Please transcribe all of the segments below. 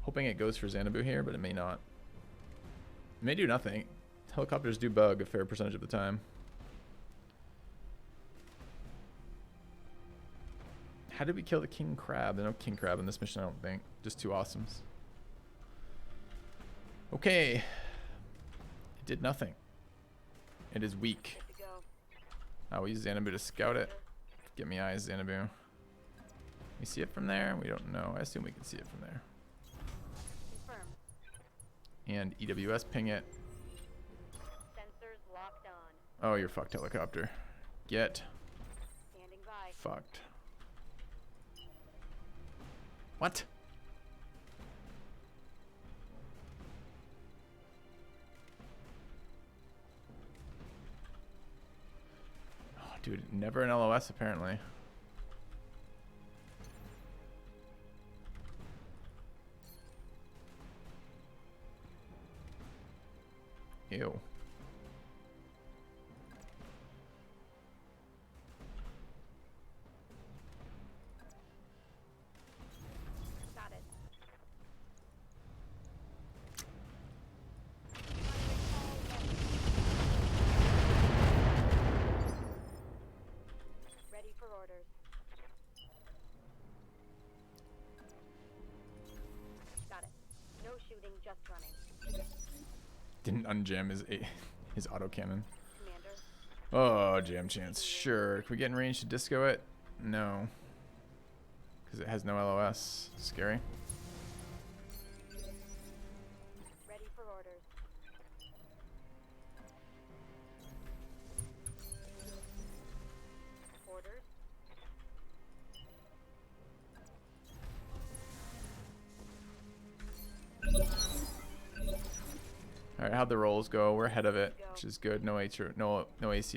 Hoping it goes for Xanadu here, but it may not. It may do nothing. Helicopters do bug a fair percentage of the time. How did we kill the king crab? There's no king crab in this mission, I don't think. Just two awesomes. Okay. It did nothing. It is weak. Oh, we use Xanadu to scout it. Get me eyes, Xanadu. We see it from there? We don't know. I assume we can see it from there. Confirm. And EWS ping it. Sensors locked on. Oh, you're fucked, helicopter. Get Standing by. fucked. What? Oh, dude, never an LOS apparently. Ew. Got it. Ready for orders. Got it. No shooting, just running. Didn't unjam his autocannon. Commander. Oh, jam chance. Sure. Can we get in range to disco it? No. Because it has no LOS. Scary. Ready for orders. Orders. Alright, how'd the rolls go? We're ahead of it, which is good. No AC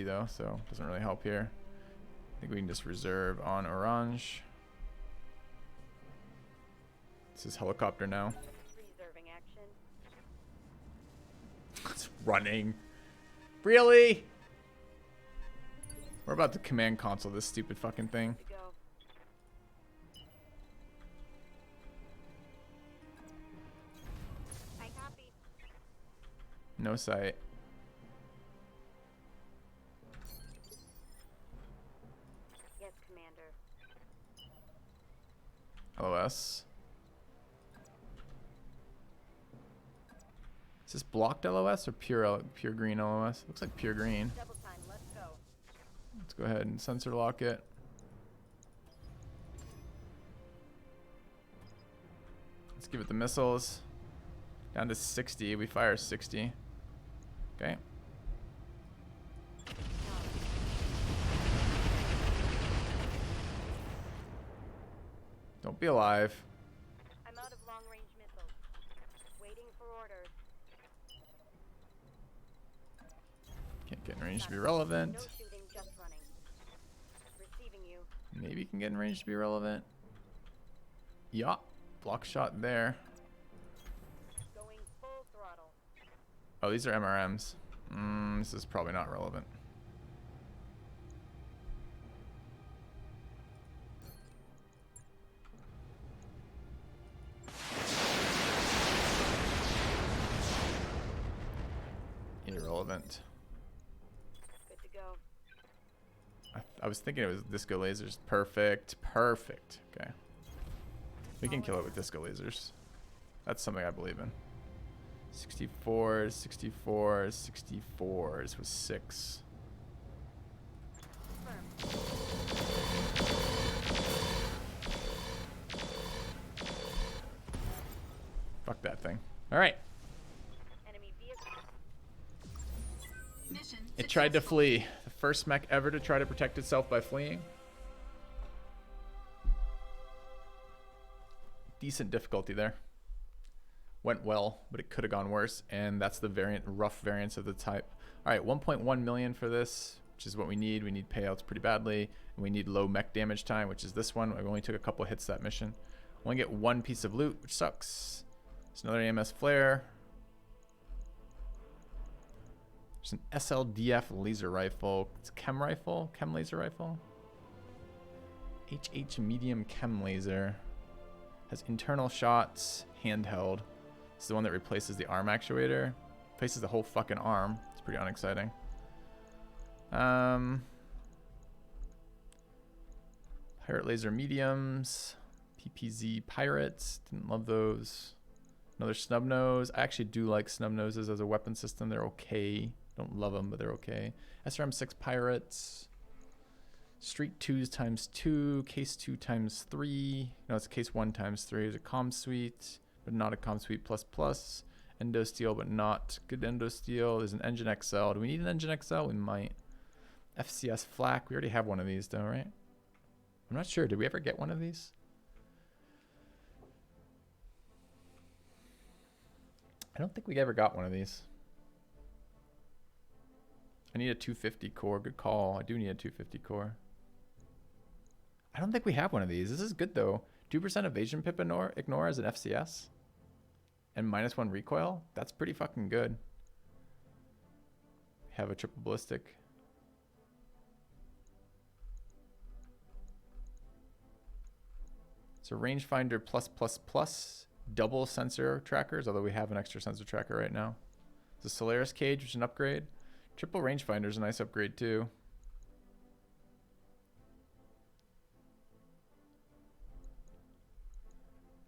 though, so doesn't really help here. I think we can just reserve on orange. This is helicopter now. Reserving action. It's running. Really? We're about to command console this stupid fucking thing. To go. I copy. No sight. Yes, Commander. LOS. Is this blocked LOS or pure green LOS? Looks like pure green. Double time. Let's go. Let's go ahead and sensor lock it. Let's give it the missiles. Down to 60. We fire 60. Okay. Don't be alive. I'm out of long-range missiles. Waiting for orders. Can't get in range to be relevant. No shooting, just running. Receiving you. Maybe can get in range to be relevant. Yeah. Block shot there. Going full throttle. Oh, these are MRMs. This is probably not relevant. Irrelevant. Good to go. I was thinking it was disco lasers. Perfect. Perfect. Okay. We can kill it with disco lasers. That's something I believe in. 64s, 64s, 64s with 6. Confirm. Fuck that thing. All right. Enemy vehicle. Mission It tried to flee. The first mech ever to try to protect itself by fleeing. Decent difficulty there. Went well, but it could have gone worse. And that's the rough variance of the type. All right, 1.1 million for this, which is what we need. We need payouts pretty badly. And we need low mech damage time, which is this one. I only took a couple hits that mission. Only get one piece of loot, which sucks. There's another AMS flare. There's an SLDF laser rifle. It's a chem rifle, chem laser rifle. HH medium chem laser. Has internal shots, handheld. This is the one that replaces the arm actuator. Replaces the whole fucking arm. It's pretty unexciting. Pirate laser mediums. PPZ pirates. Didn't love those. Another snub nose. I actually do like snub noses as a weapon system. They're okay. Don't love them, but they're okay. SRM6 pirates. Streak 2s ×2. Case 2 ×3. No, it's case 1 ×3. There's a comm suite, but not a comm suite plus. Endo steel, but not good endo steel. There's an engine XL. Do we need an engine XL? We might. FCS flak. We already have one of these though, right? I'm not sure. Did we ever get one of these? I don't think we ever got one of these. I need a 250 core. Good call. I do need a 250 core. I don't think we have one of these. This is good though. 2% evasion pip ignore as an FCS. And -1 recoil. That's pretty fucking good. Have a triple ballistic. So rangefinder plus double sensor trackers, although we have an extra sensor tracker right now. The Solaris cage, which is an upgrade. Triple rangefinder is a nice upgrade too.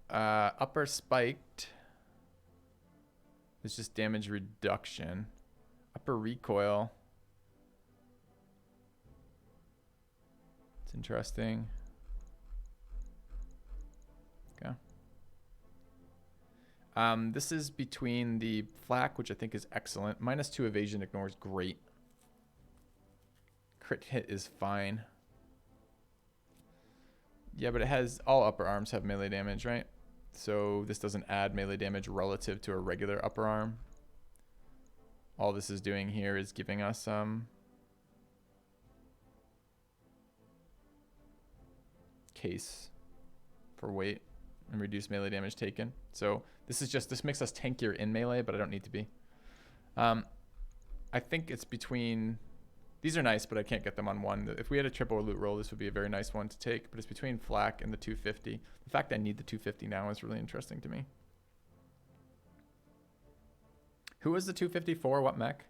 Upper spiked. It's just damage reduction. Upper recoil. It's interesting. Okay. This is between the flak, which I think is excellent. -2 evasion ignore is great. Crit hit is fine. Yeah, but it has all upper arms have melee damage, right? So this doesn't add melee damage relative to a regular upper arm. All this is doing here is giving us case for weight and reduce melee damage taken. So this makes us tankier in melee, but I don't need to be. I think it's between. These are nice, but I can't get them on one. If we had a triple loot roll, this would be a very nice one to take, but it's between flak and the 250. The fact I need the 250 now is really interesting to me. Who was the 250 for? What mech?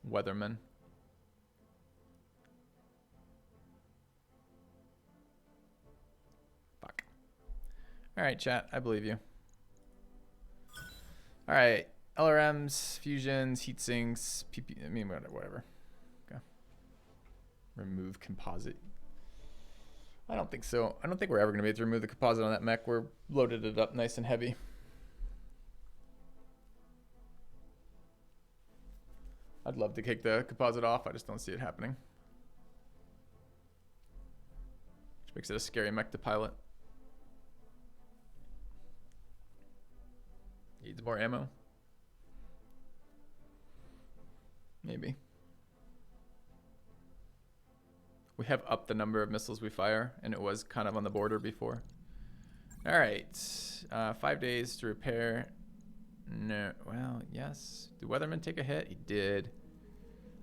Weatherman. Fuck. All right, chat. I believe you. All right. LRMs, fusions, heat sinks, PP, I mean, whatever. Okay. Remove composite. I don't think so. I don't think we're ever going to be able to remove the composite on that mech. We're loaded it up nice and heavy. I'd love to kick the composite off. I just don't see it happening. Which makes it a scary mech to pilot. Needs more ammo. Maybe. We have upped the number of missiles we fire, and it was kind of on the border before. All right. 5 days to repair. No. Well, yes. Did Weatherman take a hit? He did.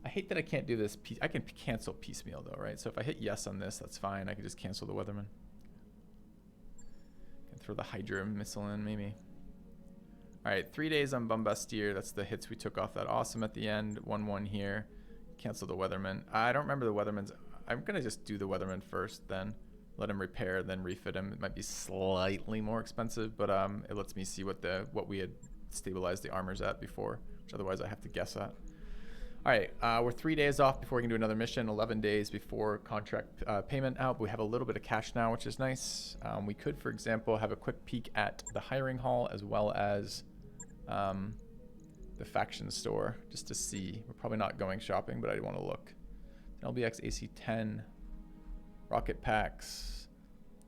I hate that I can't do this. I can cancel piecemeal, though, right? So if I hit yes on this, that's fine. I can just cancel the Weatherman. Can throw the Hydra missile in, maybe. All right, 3 days on Bombastier. That's the hits we took off that awesome at the end. 1-1 here. Cancel the Weatherman. I don't remember the Weatherman's. I'm going to just do the Weatherman first, then let him repair, then refit him. It might be slightly more expensive, but it lets me see what we had stabilized the armors at before, which otherwise I have to guess at. All right, we're 3 days off before we can do another mission, 11 days before contract payment out. We have a little bit of cash now, which is nice. We could, for example, have a quick peek at the hiring hall as well as the faction store just to see. We're probably not going shopping, but I want to look. LBX AC-10, rocket packs.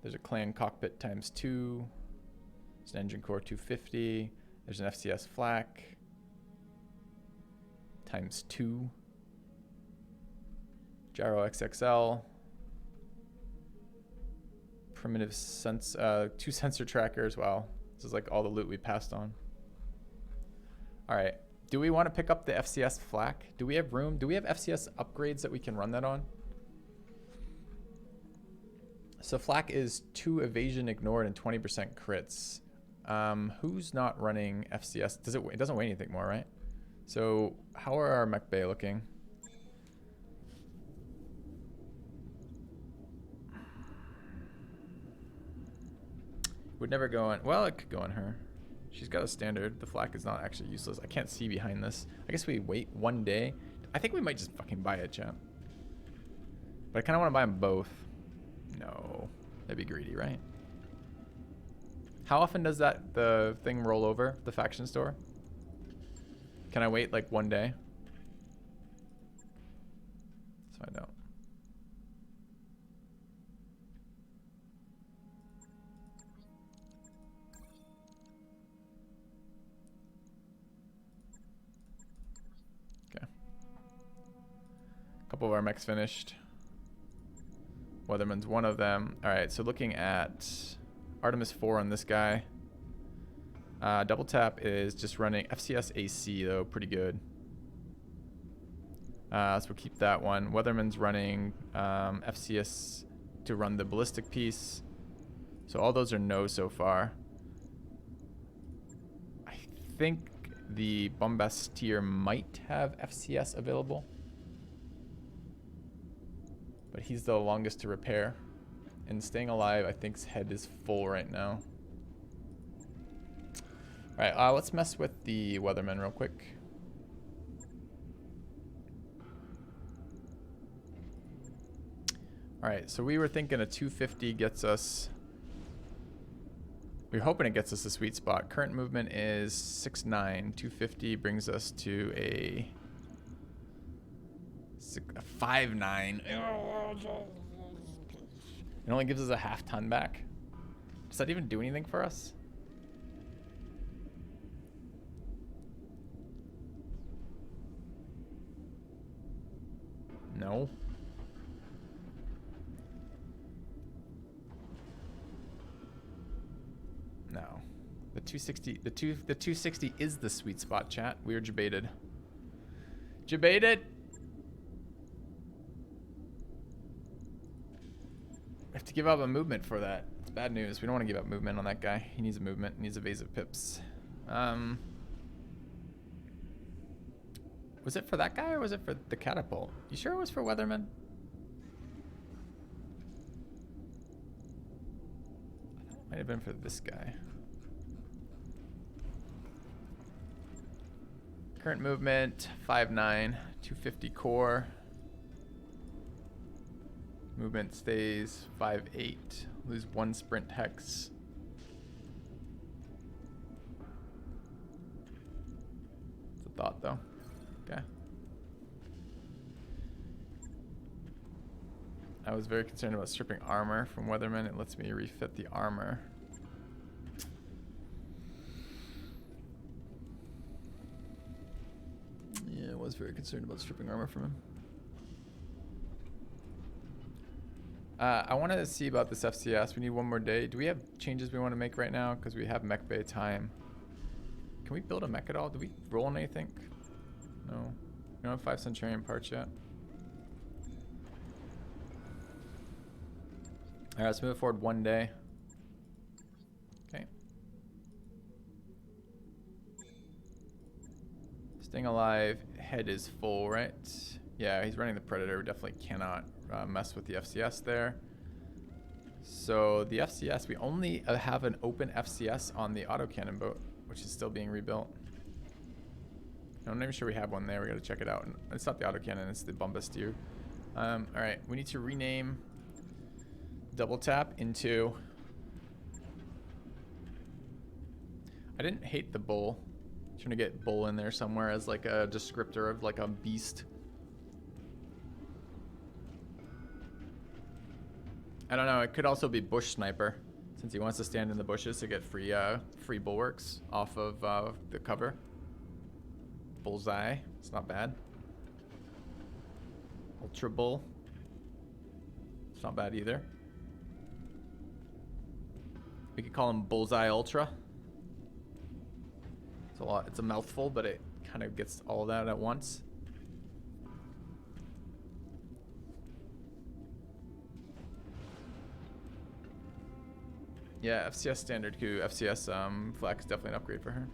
There's a clan cockpit ×2. There's an engine core 250. There's an FCS flak ×2. Gyro XXL. Primitive 2 sensor trackers. Wow, this is like all the loot we passed on. All right. Do we want to pick up the FCS flak? Do we have room? Do we have FCS upgrades that we can run that on? So flak is 2 evasion ignored and 20% crits. Who's not running FCS? It doesn't weigh anything more, right? So how are our mech bay looking? Would never go on. Well, it could go on her. She's got a standard. The flak is not actually useless. I can't see behind this. I guess we wait 1 day. I think we might just fucking buy it, chat. But I kind of want to buy them both. No. That'd be greedy, right? How often does the thing roll over, the faction store? Can I wait like 1 day? Let's find out. Okay. A couple of our mechs finished. Weatherman's one of them. All right, so looking at Artemis 4 on this guy. Double tap is just running FCS AC though, pretty good. So we'll keep that one. Weatherman's running FCS to run the ballistic piece. So all those are no so far. I think the Bombastier might have FCS available. But he's the longest to repair. And staying alive, I think his head is full right now. Alright, let's mess with the Weatherman real quick. Alright, so we were thinking a 250 gets us... We were hoping it gets us a sweet spot. Current movement is 6'9". 250 brings us to a 5'9". It only gives us a half ton back. Does that even do anything for us? No. No. The 260 the 260 is the sweet spot, chat. We are jebaited. Jebaited. We have to give up a movement for that. It's bad news. We don't want to give up movement on that guy. He needs a movement. He needs evasive pips. Was it for that guy or was it for the catapult? You sure it was for Weatherman? I thought it might have been for this guy. Current movement 5'9", 250 core. Movement stays 5'8". Lose 1 sprint hex. It's a thought though. Okay. I was very concerned about stripping armor from Weatherman. It lets me refit the armor. Yeah, I was very concerned about stripping armor from him. I wanted to see about this FCS. We need 1 more day. Do we have changes we want to make right now? Because we have mech bay time. Can we build a mech at all? Do we roll on anything? No. We don't have 5 Centurion parts yet. Alright, let's move it forward 1 day. Okay. Staying alive. Head is full, right? Yeah, he's running the Predator. We definitely cannot mess with the FCS there. So the FCS, we only have an open FCS on the autocannon boat, which is still being rebuilt. I'm not even sure we have one there. We got to check it out. It's not the autocannon, it's the Bombastier. All right, we need to rename Double Tap into... I didn't hate the bull. I'm trying to get bull in there somewhere as like a descriptor of like a beast. I don't know. It could also be bush sniper, since he wants to stand in the bushes to get free bulwarks off of the cover. Bullseye. It's not bad. Ultra bull. It's not bad either. We could call him Bullseye Ultra. It's a lot. It's a mouthful, but it kind of gets all of that at once. Yeah, FCS standard Q, FCS flex, definitely an upgrade for her.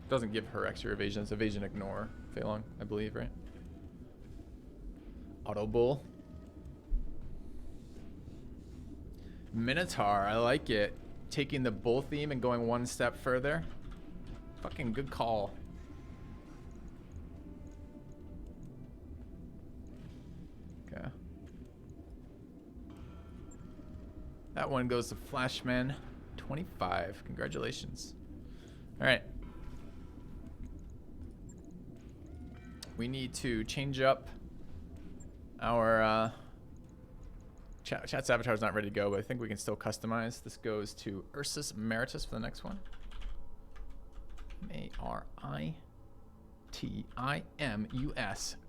Doesn't give her extra evasion. It's evasion ignore. Feilong, I believe, right? Auto bull. Minotaur, I like it. Taking the bull theme and going one step further. Fucking good call. Okay. That one goes to Flashman 25. Congratulations. All right. We need to change up our Chat's avatar is not ready to go, but I think we can still customize. This goes to Ursus Meritus for the next one. M-A-R-I-T-I-M-U-S.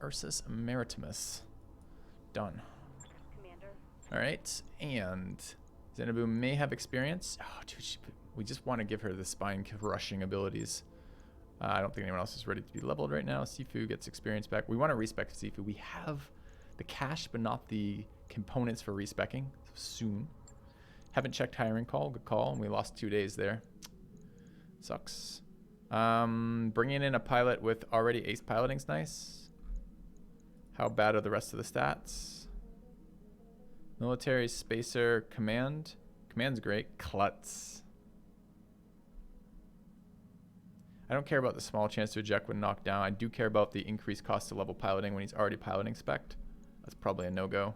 Ursus Maritimus. Done. Commander. All right, and Xanabu may have experience. Oh, dude, we just want to give her the spine crushing abilities. I don't think anyone else is ready to be leveled right now. Sifu gets experience back. We want to respec Sifu. We have the cash, but not the components for respecking. Soon. Haven't checked hiring call. Good call. And we lost 2 days there. Sucks. Bringing in a pilot with already ace piloting's nice. How bad are the rest of the stats? Military, spacer, command. Command's great. Klutz. I don't care about the small chance to eject when knocked down. I do care about the increased cost to level piloting when he's already piloting spec'd. That's probably a no-go.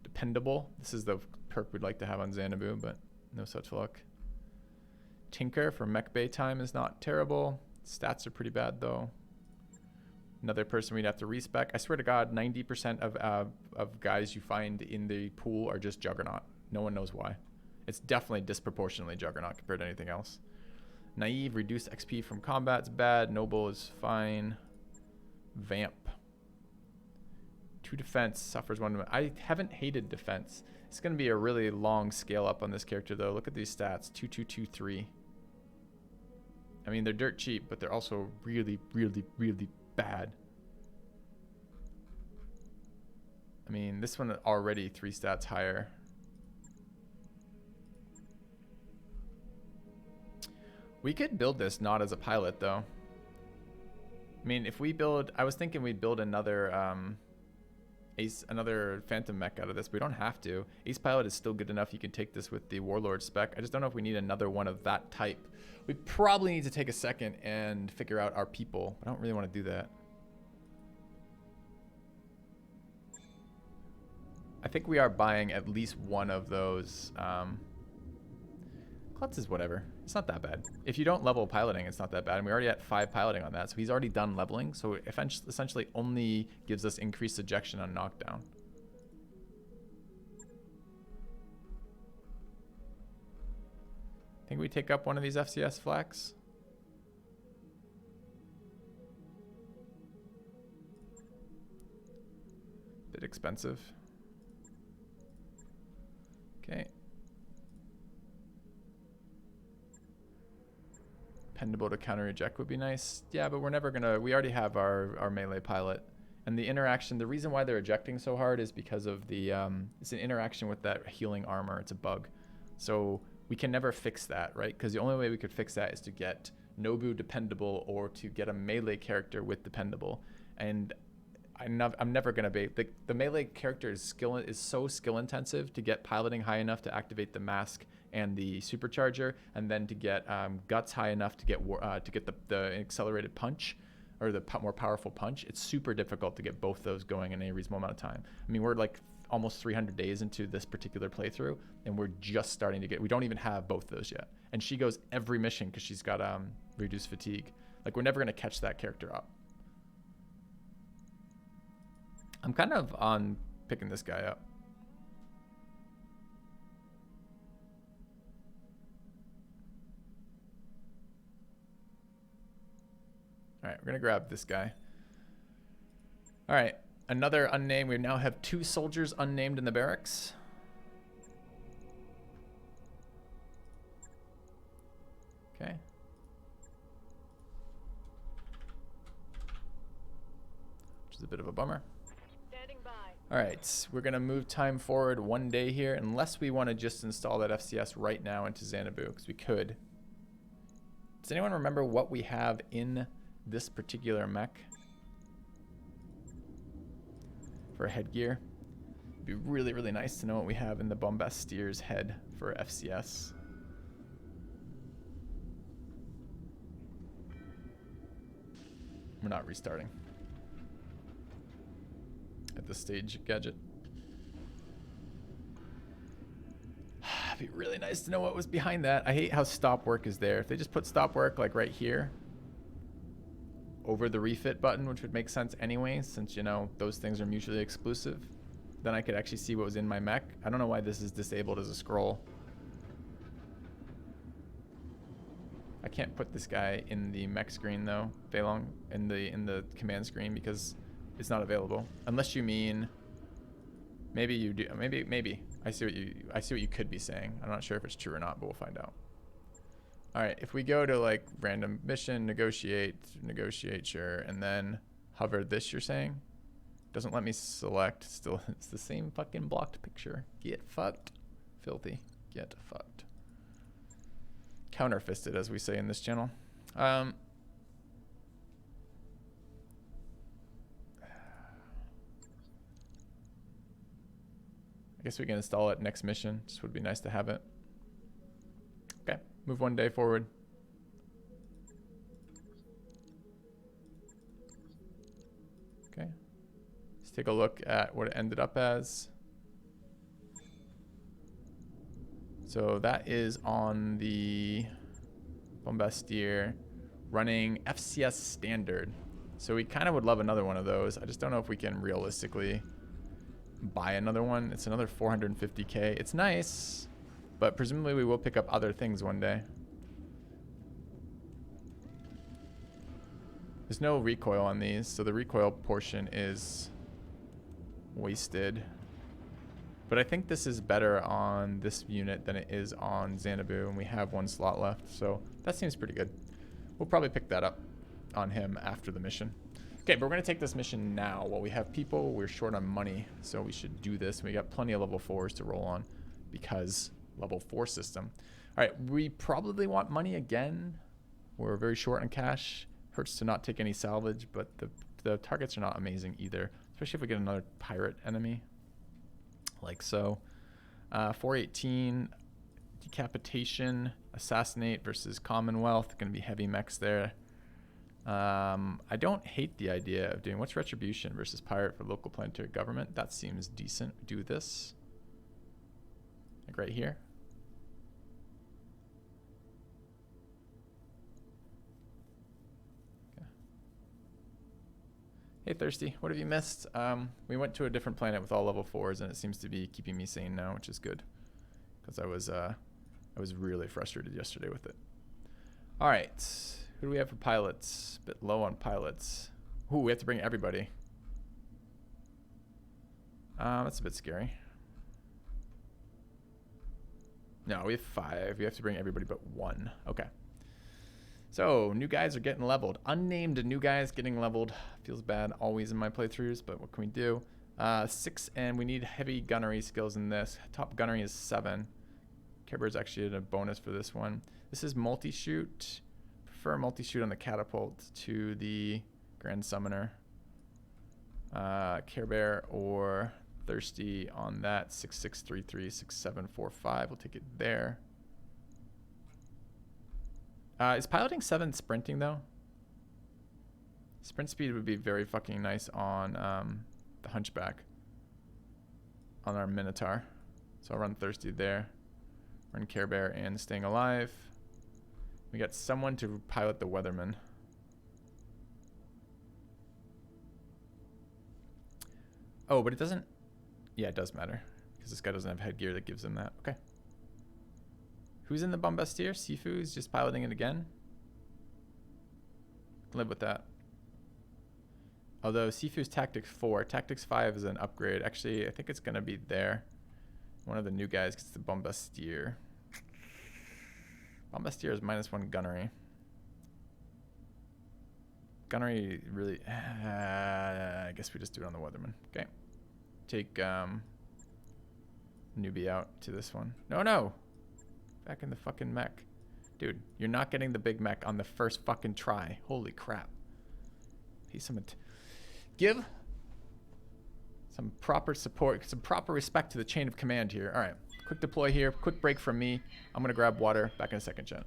Dependable. This is the perk we'd like to have on Xanabu, but no such luck. Tinker for mech bay time is not terrible. Stats are pretty bad, though. Another person we'd have to respec. I swear to God, 90% of guys you find in the pool are just Juggernaut. No one knows why. It's definitely disproportionately Juggernaut compared to anything else. Naive, reduced XP from combat's bad. Noble is fine. Vamp. 2 defense, suffers 1. I haven't hated defense. It's going to be a really long scale up on this character, though. Look at these stats. 2, 2, 2, 3. I mean, they're dirt cheap, but they're also really, really, really bad. I mean, this one already 3 stats higher. We could build this not as a pilot, though. I mean, if we build... I was thinking we'd build another another Phantom mech out of this. We don't have to. Ace Pilot is still good enough. You can take this with the Warlord spec. I just don't know if we need another one of that type. We probably need to take a second and figure out our people. But I don't really want to do that. I think we are buying at least one of those... Klutz is whatever. It's not that bad. If you don't level piloting, it's not that bad. And we already had 5 piloting on that. So he's already done leveling. So it essentially only gives us increased ejection on knockdown. Think we take up one of these FCS flags? Bit expensive. Okay. Pendable to counter eject would be nice. Yeah, but we're never gonna... We already have our melee pilot. And the interaction... The reason why they're ejecting so hard is because of the... it's an interaction with that healing armor. It's a bug. So we can never fix that, right? Because the only way we could fix that is to get Nobu dependable or to get a melee character with dependable. And I'm never gonna be... The melee character is so skill intensive to get piloting high enough to activate the mask and the supercharger, and then to get guts high enough to get the accelerated punch, or the more powerful punch. It's super difficult to get both those going in a reasonable amount of time. I mean, we're like almost 300 days into this particular playthrough, and we're just starting to get... We don't even have both those yet. And she goes every mission because she's got reduced fatigue. Like, we're never gonna catch that character up. I'm kind of on picking this guy up. All right, we're gonna grab this guy. All right, another unnamed. We now have 2 soldiers unnamed in the barracks. Okay. Which is a bit of a bummer. Standing by. All right, we're gonna move time forward 1 day here, unless we want to just install that FCS right now into Xanadu, because we could. Does anyone remember what we have in this particular mech for headgear? It'd be really, really nice to know what we have in the Bombastier's head for FCS. We're not restarting at this stage, Gadget. It'd be really nice to know what was behind that. I hate how stop work is there. If they just put stop work like right here over the refit button, which would make sense anyway, since, you know, those things are mutually exclusive, then I could actually see what was in my mech. I don't know why this is disabled as a scroll. I can't put this guy in the mech screen though, Feilong, in the command screen, because it's not available. Unless you mean, maybe you do. Maybe. I see what you could be saying. I'm not sure if it's true or not, but we'll find out. All right, if we go to like random mission, negotiate, sure, and then hover this, you're saying? Doesn't let me select. Still, it's the same fucking blocked picture. Get fucked. Filthy. Get fucked. Counterfisted, as we say in this channel. I guess we can install it next mission. Just would be nice to have it. Okay, move 1 day forward. Okay, let's take a look at what it ended up as. So that is on the Bombastier running FCS standard. So we kind of would love another one of those. I just don't know if we can realistically buy another one. It's another 450k. It's nice, but presumably we will pick up other things one day. There's no recoil on these, so the recoil portion is wasted. But I think this is better on this unit than it is on Xanadu, and we have 1 slot left, so that seems pretty good. We'll probably pick that up on him after the mission. Okay, but we're going to take this mission now. While we have people, we're short on money, so we should do this. We got plenty of level 4s to roll on because level 4 system. All right, we probably want money again. We're very short on cash. Hurts to not take any salvage, but the targets are not amazing either, especially if we get another pirate enemy. Like so. 418, decapitation, assassinate versus Commonwealth. Going to be heavy mechs there. I don't hate the idea of doing, what's retribution versus pirate for local planetary government? That seems decent. Do this. Like right here. Okay. Hey Thirsty, what have you missed? We went to a different planet with all level 4s, and it seems to be keeping me sane now, which is good. Because I was really frustrated yesterday with it. All right. Who do we have for pilots? A bit low on pilots. Ooh, we have to bring everybody. That's a bit scary. No, we have 5. We have to bring everybody but 1. Okay. So, new guys are getting leveled. Unnamed new guys getting leveled. Feels bad always in my playthroughs, but what can we do? 6, and we need heavy gunnery skills in this. Top gunnery is 7. Care Bear's actually a bonus for this one. This is multi-shoot. Prefer multi-shoot on the catapult to the Grand Summoner. Care Bear or Thirsty on that. 6633, 6745. We'll take it there. Is piloting 7 sprinting though? Sprint speed would be very fucking nice on the Hunchback. On our Minotaur. So I'll run Thirsty there. Run Care Bear and Staying Alive. We got someone to pilot the Weatherman. Oh, but it doesn't... Yeah, it does matter. Because this guy doesn't have headgear that gives him that. Okay. Who's in the Bombastier? Sifu is just piloting it again. Live with that. Although Sifu's Tactics 4. Tactics 5 is an upgrade. Actually, I think it's going to be there. One of the new guys gets the Bombastier. Bombastier is -1 gunnery. Gunnery really... I guess we just do it on the Weatherman. Okay. take newbie out to this one. No. Back in the fucking mech. Dude, you're not getting the big mech on the first fucking try. Holy crap. Give some proper support, some proper respect to the chain of command here. All right, quick deploy here, quick break from me. I'm gonna grab water. Back in a second, Jen.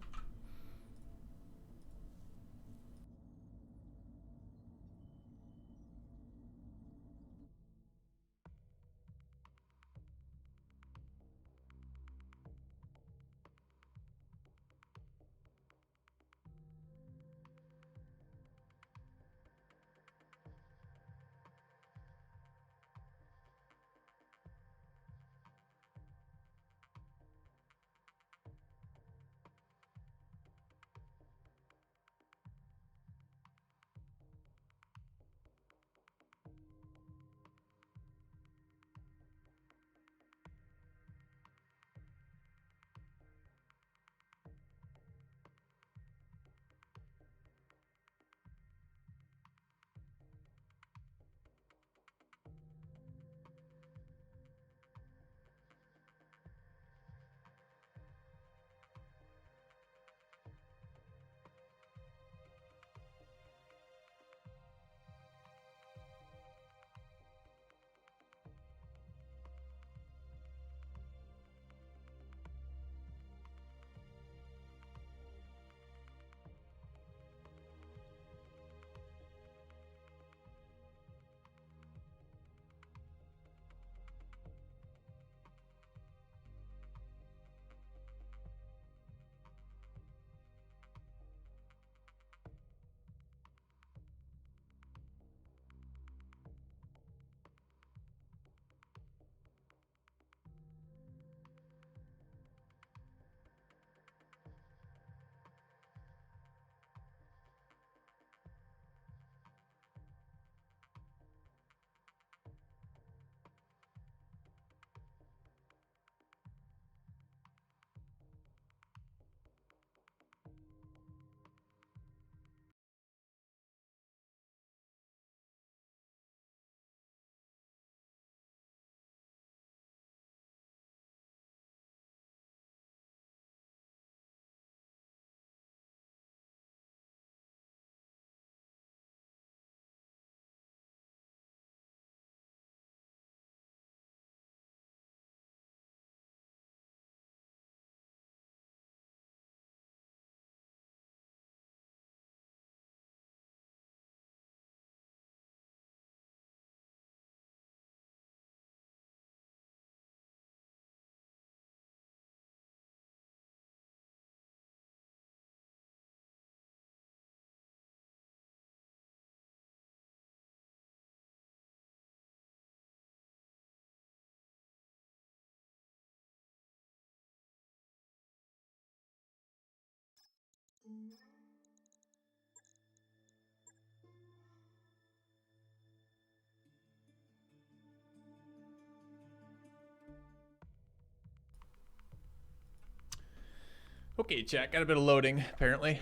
Okay, chat, got a bit of loading, apparently.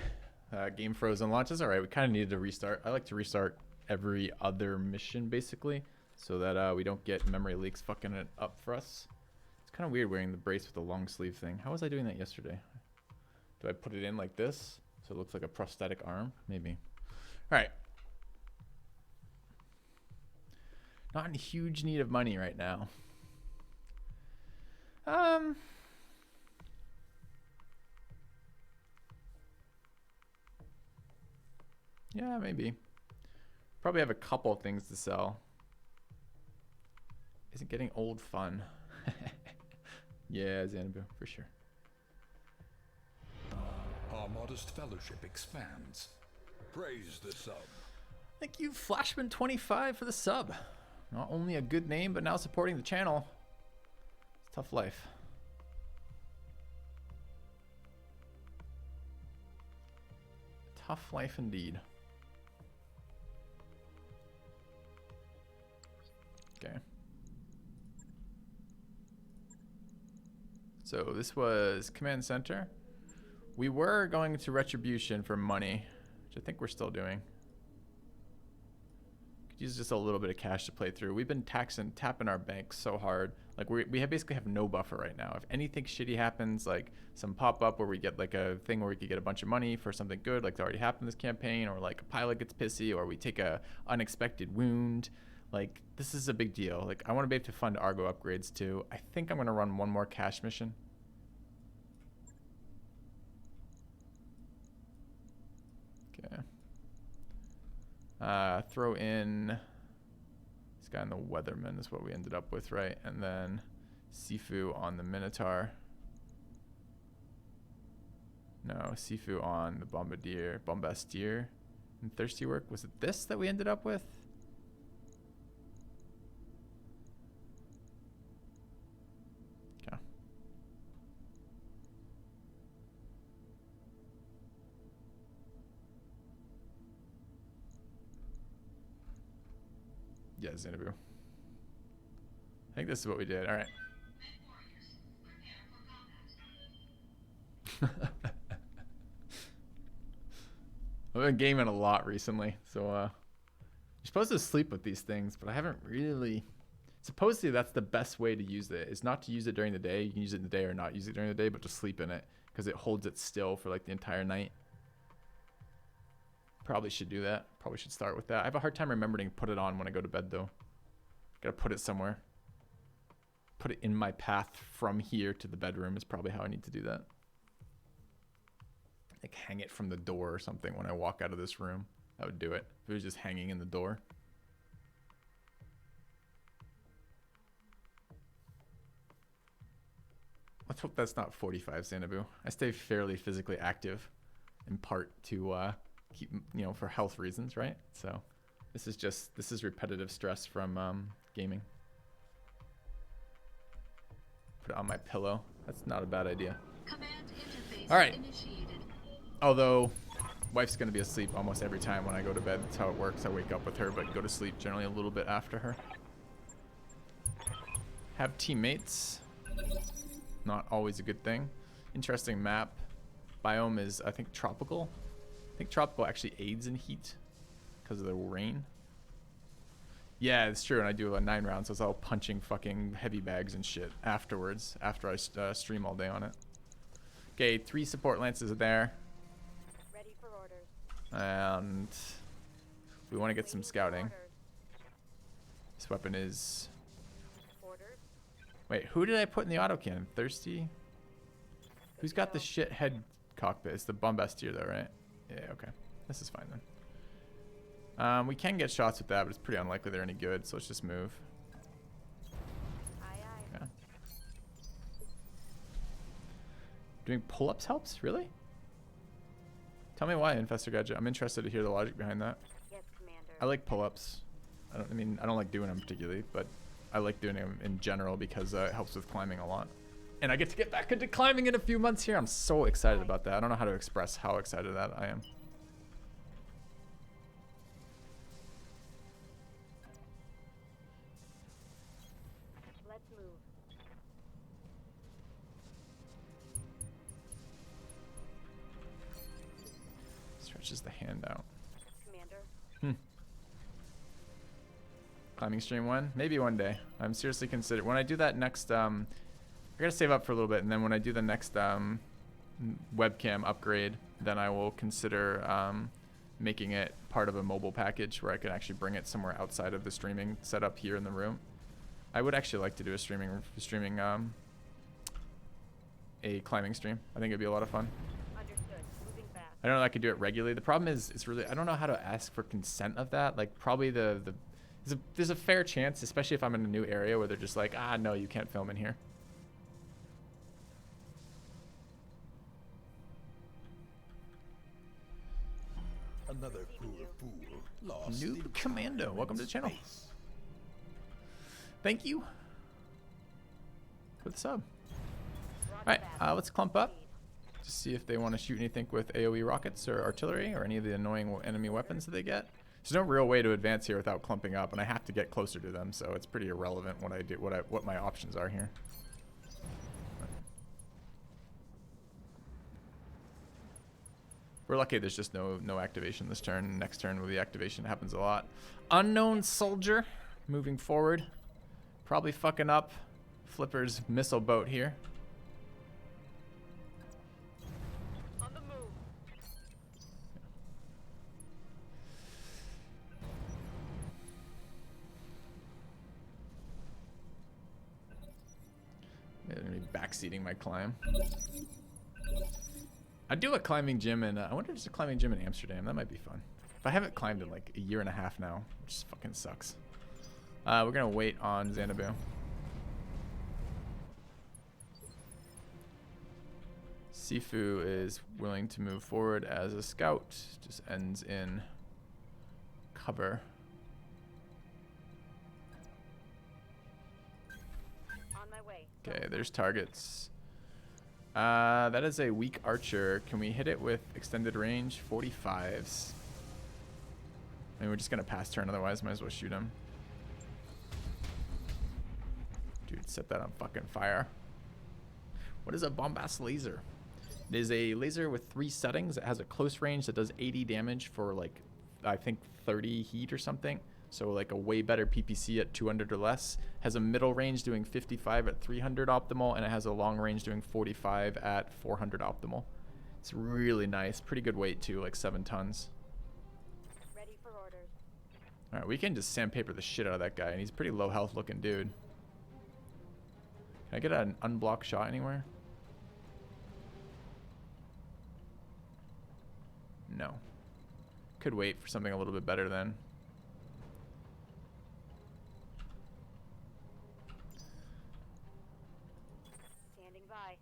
Game froze on launches. All right, we kind of needed to restart. I like to restart every other mission, basically, so that we don't get memory leaks fucking it up for us. It's kind of weird wearing the brace with the long sleeve thing. How was I doing that yesterday? Do I put it in like this, so it looks like a prosthetic arm? Maybe. All right. Not in huge need of money right now. Yeah, maybe. Probably have a couple things to sell. Isn't getting old fun? Yeah, Xanadu, for sure. Our modest fellowship expands. Praise the sub. Thank you, Flashman25, for the sub. Not only a good name, but now supporting the channel. It's a tough life. Tough life indeed. Okay. So this was Command Center. We were going to Retribution for money, which I think we're still doing. Could use just a little bit of cash to play through. We've been tapping our banks so hard. Like basically have no buffer right now. If anything shitty happens, like some pop up where we get like a thing where we could get a bunch of money for something good, like that already happened this campaign, or like a pilot gets pissy, or we take a unexpected wound. Like this is a big deal. Like I want to be able to fund Argo upgrades too. I think I'm gonna run one more cash mission. Okay. Throw in this guy on the Weatherman is what we ended up with, right? And then Sifu on the Minotaur. No, Sifu on the Bombastier. And Thirsty Work. Was it this that we ended up with? Okay. Yeah, Xanadu. I think this is what we did. All right. I've been gaming a lot recently, so you're supposed to sleep with these things, but I haven't really. Supposedly that's the best way to use it, is not to use it during the day. You can use it in the day or not use it during the day, but to sleep in it because it holds it still for like the entire night. Probably should do that. Probably should start with that. I have a hard time remembering to put it on when I go to bed though. Gotta put it somewhere. Put it in my path from here to the bedroom is probably how I need to do that. Like hang it from the door or something when I walk out of this room. That would do it. If it was just hanging in the door. Let's hope that's not 45 Xanadu. I stay fairly physically active in part to keep, for health reasons, right? So this is repetitive stress from gaming. Put it on my pillow. That's not a bad idea. Command interface All right. initiated. Although, wife's going to be asleep almost every time when I go to bed. That's how it works. I wake up with her, but go to sleep generally a little bit after her. Have teammates. Not always a good thing. Interesting map. Biome is, I think, tropical. I think tropical actually aids in heat because of the rain. Yeah, it's true. And I do a 9 rounds, so it's all punching fucking heavy bags and shit afterwards, after I stream all day on it. Okay, 3 support lances are there. Ready for orders. And we want to get some Waiting for scouting. orders. This weapon is... Orders. Wait, who did I put in the autocannon? Thirsty? Who's got the shit head cockpit? It's the Bombastier though, right? Yeah, okay. This is fine then. We can get shots with that, but it's pretty unlikely they're any good, so let's just move. Aye, aye. Okay. Doing pull-ups helps? Really? Tell me why, Infestor Gadget. I'm interested to hear the logic behind that. Yes, Commander. I like pull-ups. I don't like doing them particularly, but I like doing them in general because it helps with climbing a lot. And I get to get back into climbing in a few months here. I'm so excited about that. I don't know how to express how excited that I am. Let's move. Stretches the hand out. Commander. Climbing stream 1? Maybe one day. I'm seriously considering when I do that next I gotta save up for a little bit, and then when I do the next webcam upgrade, then I will consider making it part of a mobile package where I can actually bring it somewhere outside of the streaming setup here in the room. I would actually like to do a a climbing stream. I think it'd be a lot of fun. Understood. Moving fast. I don't know if I could do it regularly. The problem is, it's really, I don't know how to ask for consent of that. Like, probably there's a fair chance, especially if I'm in a new area where they're just like, no, you can't film in here. Another poor fool lost in Noob Commando, welcome to the channel. space. Thank you for the sub. Roger Alright, that. let's clump up to see if they want to shoot anything with AoE rockets or artillery or any of the annoying enemy weapons that they get. There's no real way to advance here without clumping up, and I have to get closer to them, so it's pretty irrelevant what I do, what my options are here. We're lucky there's just no activation this turn. Next turn will be activation. It happens a lot. Unknown soldier moving forward. Probably fucking up Flipper's missile boat here. On the move. Maybe I'm gonna be backseating my climb. I'd do a climbing gym in, I wonder if there's a climbing gym in Amsterdam. That might be fun. If I haven't climbed in like a year and a half now, which fucking sucks. We're gonna wait on Xanadu. Sifu is willing to move forward as a scout. Just ends in cover. On my way. Okay, there's targets. That is a weak archer. Can we hit it with extended range? 45s. I mean, we're just gonna pass turn, otherwise might as well shoot him. Dude, set that on fucking fire. What is a bombast laser? It is a laser with 3 settings. It has a close range that does 80 damage for like, I think 30 heat or something. So like a way better PPC at 200 or less. Has a middle range doing 55 at 300 optimal, and it has a long range doing 45 at 400 optimal. It's really nice. Pretty good weight too, like 7 tons. Ready for orders. All right, we can just sandpaper the shit out of that guy, and he's a pretty low health looking dude. Can I get an unblocked shot anywhere? No. Could wait for something a little bit better then. Standing by. I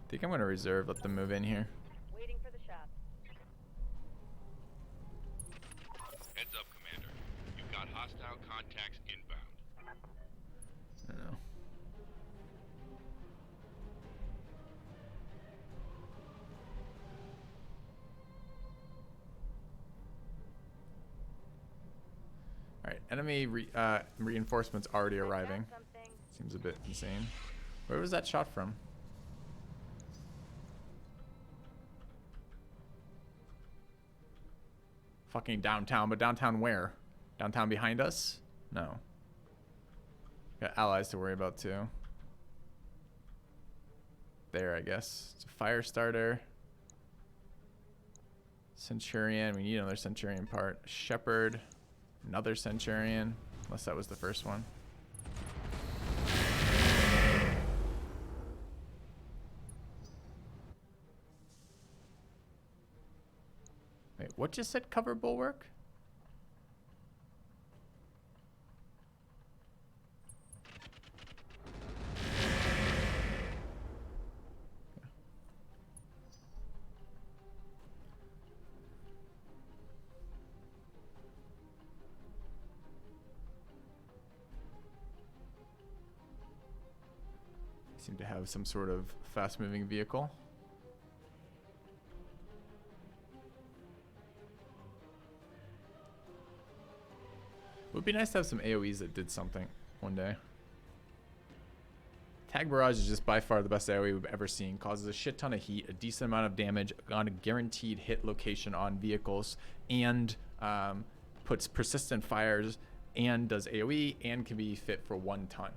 think I'm going to reserve, let them move in here. Waiting for the shot. Heads up, Commander. You've got hostile contacts inbound. I don't know. Alright, enemy reinforcements already arriving. Got something. Seems a bit insane. Where was that shot from? Fucking downtown, but downtown where? Downtown behind us? No. Got allies to worry about too. There, I guess. It's a fire starter. Centurion. We need another Centurion part. Shepherd. Another Centurion. Unless that was the first one. Wait, what just said cover bulwark? Seem to have some sort of fast-moving vehicle. It would be nice to have some AoEs that did something one day. Tag Barrage is just by far the best AoE we've ever seen. Causes a shit ton of heat, a decent amount of damage on a guaranteed hit location on vehicles, and puts persistent fires, and does AoE, and can be fit for 1 ton.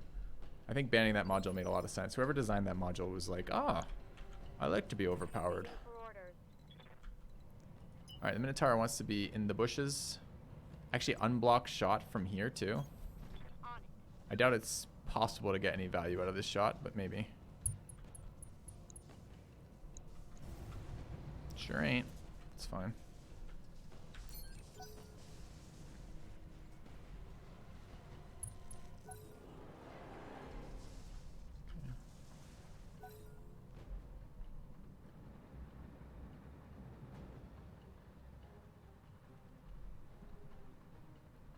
I think banning that module made a lot of sense. Whoever designed that module was like, ah, I like to be overpowered. Waiting for orders. Alright, the Minotaur wants to be in the bushes. Actually, unblock shot from here, too. On it. I doubt it's possible to get any value out of this shot, but maybe. Sure ain't. It's fine.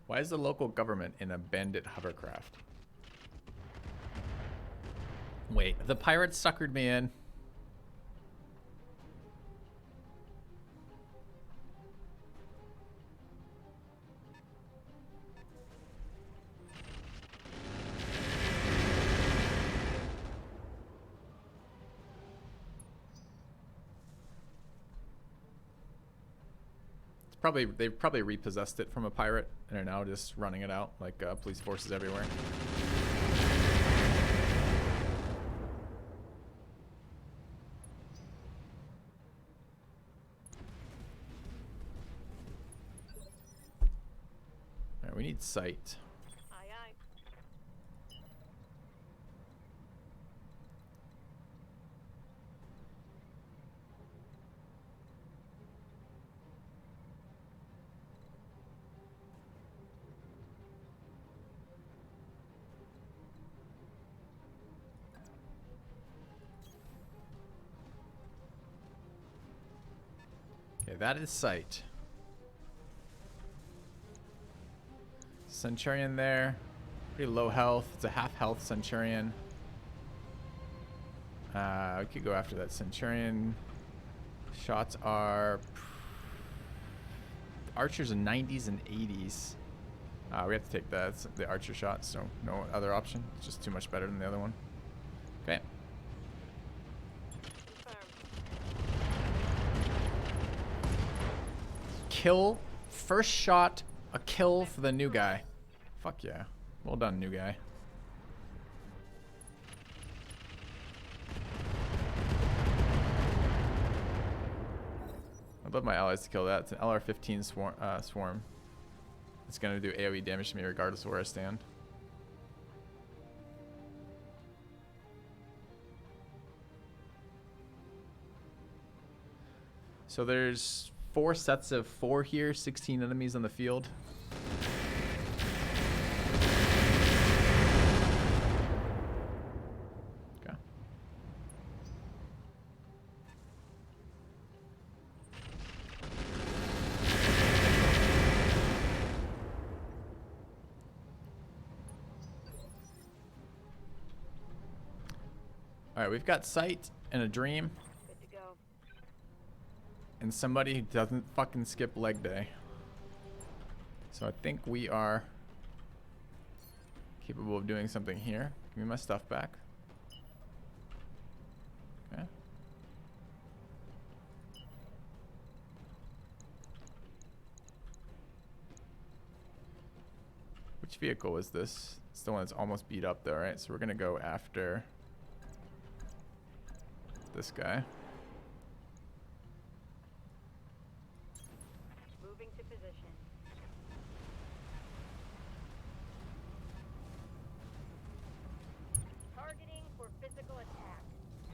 Why is the local government in a bandit hovercraft? Wait, the pirates suckered me in. they've probably repossessed it from a pirate and are now just running it out like police forces everywhere. All right, we need sight. Aye, aye. Okay, that is sight. Centurion there. Pretty low health. It's a half health Centurion. We could go after that Centurion. Shots are... Archers in 90s and 80s. We have to take that. It's the archer shot, so no other option. It's just too much better than the other one. Okay. Confirmed. Kill. First shot, a kill for the new guy. Fuck yeah. Well done, new guy. I'd love my allies to kill that. It's an LR-15 swarm. It's going to do AoE damage to me regardless of where I stand. So there's 4 sets of 4 here, 16 enemies on the field. Okay. All right, we've got sight and a dream. Good to go. And somebody who doesn't fucking skip leg day. So I think we are capable of doing something here. Give me my stuff back. Okay. Which vehicle is this? It's the one that's almost beat up though, right? So we're gonna go after this guy. Moving to position. Targeting for physical attack.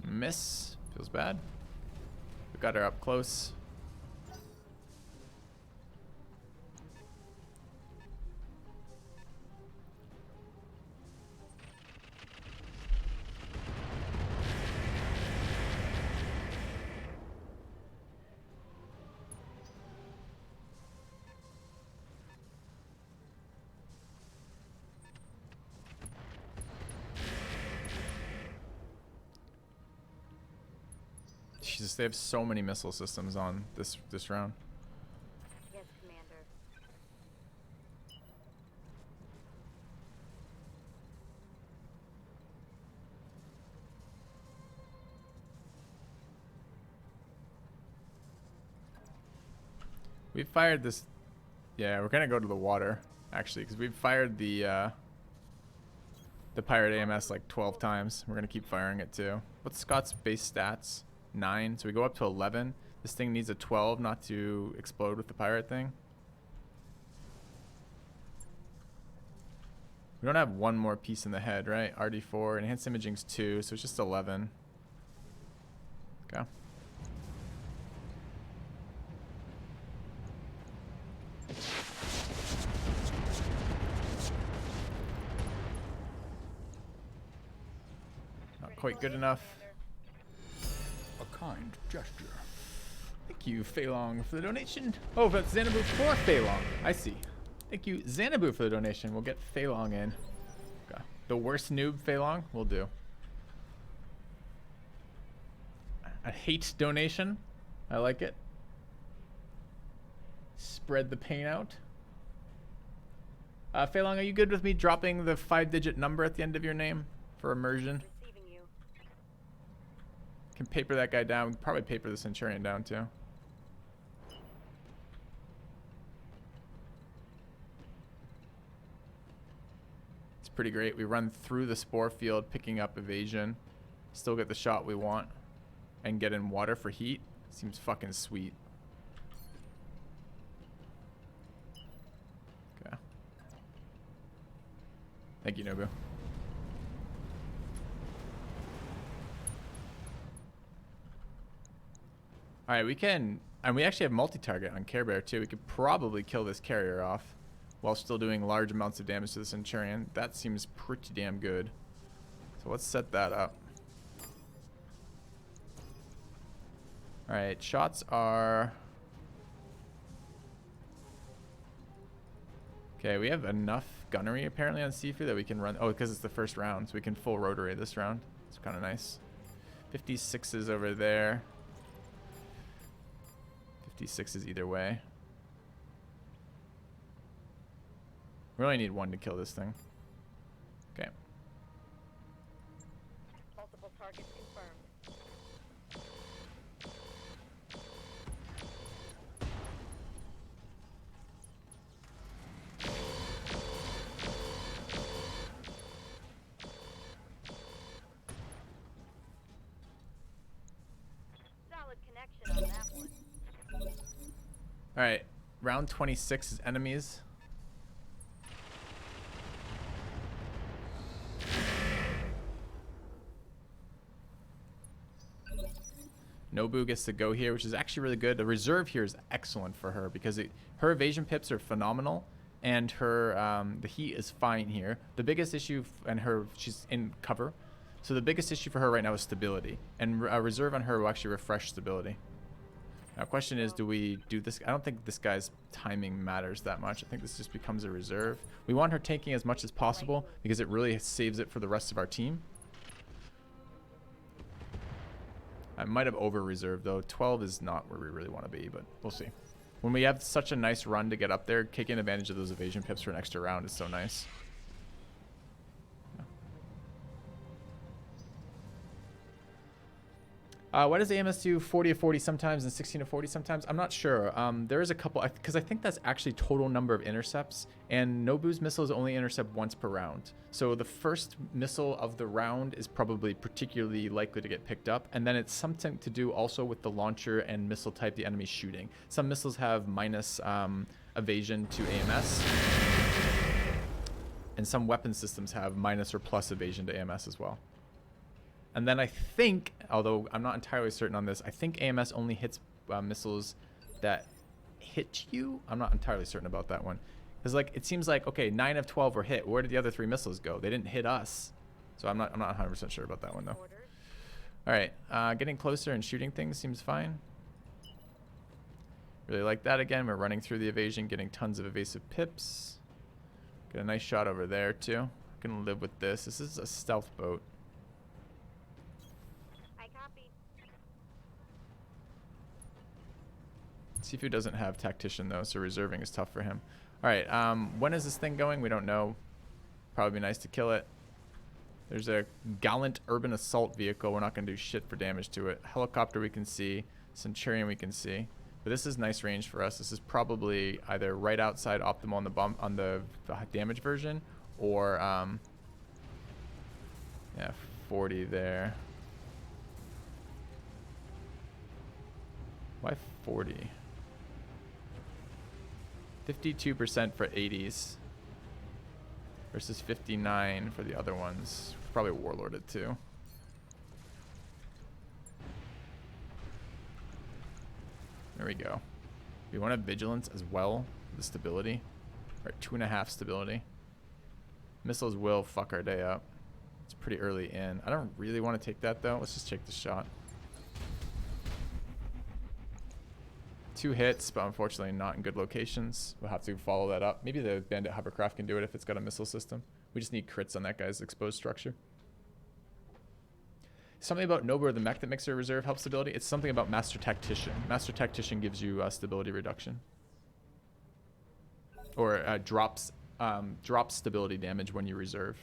Miss. Feels bad. We got her up close. Jesus, they have so many missile systems on this round. Yes, Commander. We fired this. Yeah, we're gonna go to the water actually, because we've fired the pirate AMS like 12 times. We're gonna keep firing it too. What's Scott's base stats? 9. So we go up to 11. This thing needs a 12 not to explode with the pirate thing. We don't have one more piece in the head, right? RD4. Enhanced imaging's 2, so it's just 11. Okay. Not quite good enough. A kind gesture. Thank you, Feilong, for the donation. Oh, that's Xanabu for Feilong. I see. Thank you, Xanabu, for the donation. We'll get Feilong in. Okay. The worst noob Feilong will do. A hate donation. I like it. Spread the pain out. Feilong, are you good with me dropping the 5-digit number at the end of your name for immersion? Receiving you. Can paper that guy down. We can probably paper the Centurion down too. It's pretty great. We run through the spore field, picking up evasion. Still get the shot we want. And get in water for heat. Seems fucking sweet. Okay. Thank you, Nobu. Alright, we can... And we actually have multi-target on Care Bear too. We could probably kill this carrier off while still doing large amounts of damage to the Centurion. That seems pretty damn good. So let's set that up. Alright, shots are... Okay, we have enough gunnery apparently on Sifu that we can run... Oh, because it's the first round, so we can full rotary this round. It's kind of nice. 56s over there. 56s either way. We only need one to kill this thing. Okay. Multiple targets confirmed. Solid connection on that one. Alright, round 26 is enemies. Nobu gets to go here, which is actually really good. The reserve here is excellent for her because her evasion pips are phenomenal, and her the heat is fine here. The biggest issue, she's in cover, so the biggest issue for her right now is stability, and a reserve on her will actually refresh stability. Now, question is, do we do this? I don't think this guy's timing matters that much. I think this just becomes a reserve. We want her taking as much as possible because it really saves it for the rest of our team. I might have over-reserved, though. 12 is not where we really want to be, but we'll see. When we have such a nice run to get up there, taking advantage of those evasion pips for an extra round is so nice. Why does AMS do 40 of 40 sometimes and 16 of 40 sometimes? I'm not sure. There is a couple, because I think that's actually total number of intercepts, and Nobu's missiles only intercept once per round. So the first missile of the round is probably particularly likely to get picked up, and then it's something to do also with the launcher and missile type the enemy's shooting. Some missiles have minus evasion to AMS, and some weapon systems have minus or plus evasion to AMS as well. And then I think, although I'm not entirely certain on this, I think AMS only hits missiles that hit you. I'm not entirely certain about that one. Because like it seems like, okay, 9 of 12 were hit. Where did the other 3 missiles go? They didn't hit us. So I'm not 100% sure about that one though. All right, getting closer and shooting things seems fine. Really like that again. We're running through the evasion, getting tons of evasive pips. Get a nice shot over there too. I can live with this. This is a stealth boat. Sifu doesn't have tactician though, so reserving is tough for him. All right, when is this thing going? We don't know. Probably be nice to kill it. There's a gallant urban assault vehicle. We're not going to do shit for damage to it. Helicopter we can see. Centurion we can see. But this is nice range for us. This is probably either right outside optimal on the bump on the damage version, or yeah, 40 there. Why 40? 52% for 80s versus 59 for the other ones. Probably warlorded too. There we go. We want to have vigilance as well. The stability. Or 2.5 stability. Missiles will fuck our day up. It's pretty early in. I don't really want to take that though. Let's just take the shot. 2 hits, but unfortunately not in good locations. We'll have to follow that up. Maybe the Bandit Hovercraft can do it if it's got a missile system. We just need crits on that guy's exposed structure. Something about Nobu or the mech that makes her reserve help stability. It's something about Master Tactician. Master Tactician gives you stability reduction. Or drops stability damage when you reserve.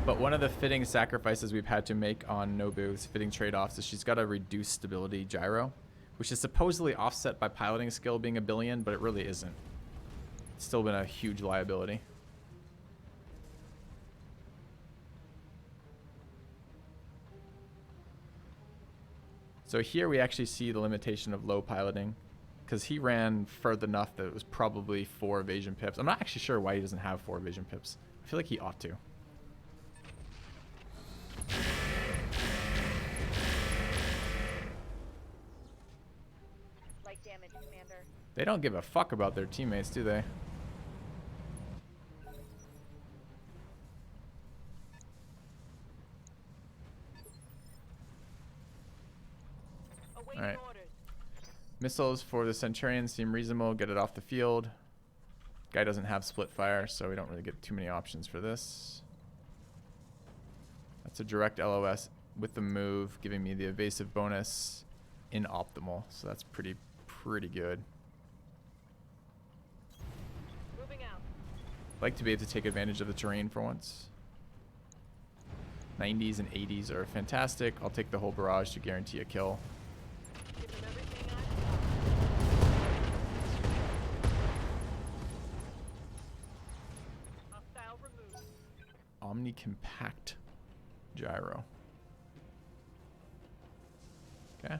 But But one of the fitting sacrifices we've had to make on Nobu's fitting trade-offs is she's got a reduced stability gyro, which is supposedly offset by piloting skill being a billion, but it really isn't. It's still been a huge liability. So here we actually see the limitation of low piloting, because he ran further enough that it was probably 4 evasion pips. I'm not actually sure why he doesn't have 4 evasion pips. I feel like he ought to. Light damage, Commander. They don't give a fuck about their teammates, do they? Awaiting Alright. orders. Missiles for the Centurion seem reasonable. Get it off the field. Guy doesn't have split fire, so we don't really get too many options for this. That's a direct LOS with the move, giving me the evasive bonus in optimal. So that's pretty good. Moving out. Like to be able to take advantage of the terrain for once. 90s and 80s are fantastic. I'll take the whole barrage to guarantee a kill. Give them everything I've got. Hostile removed. Omni-compact gyro. Okay.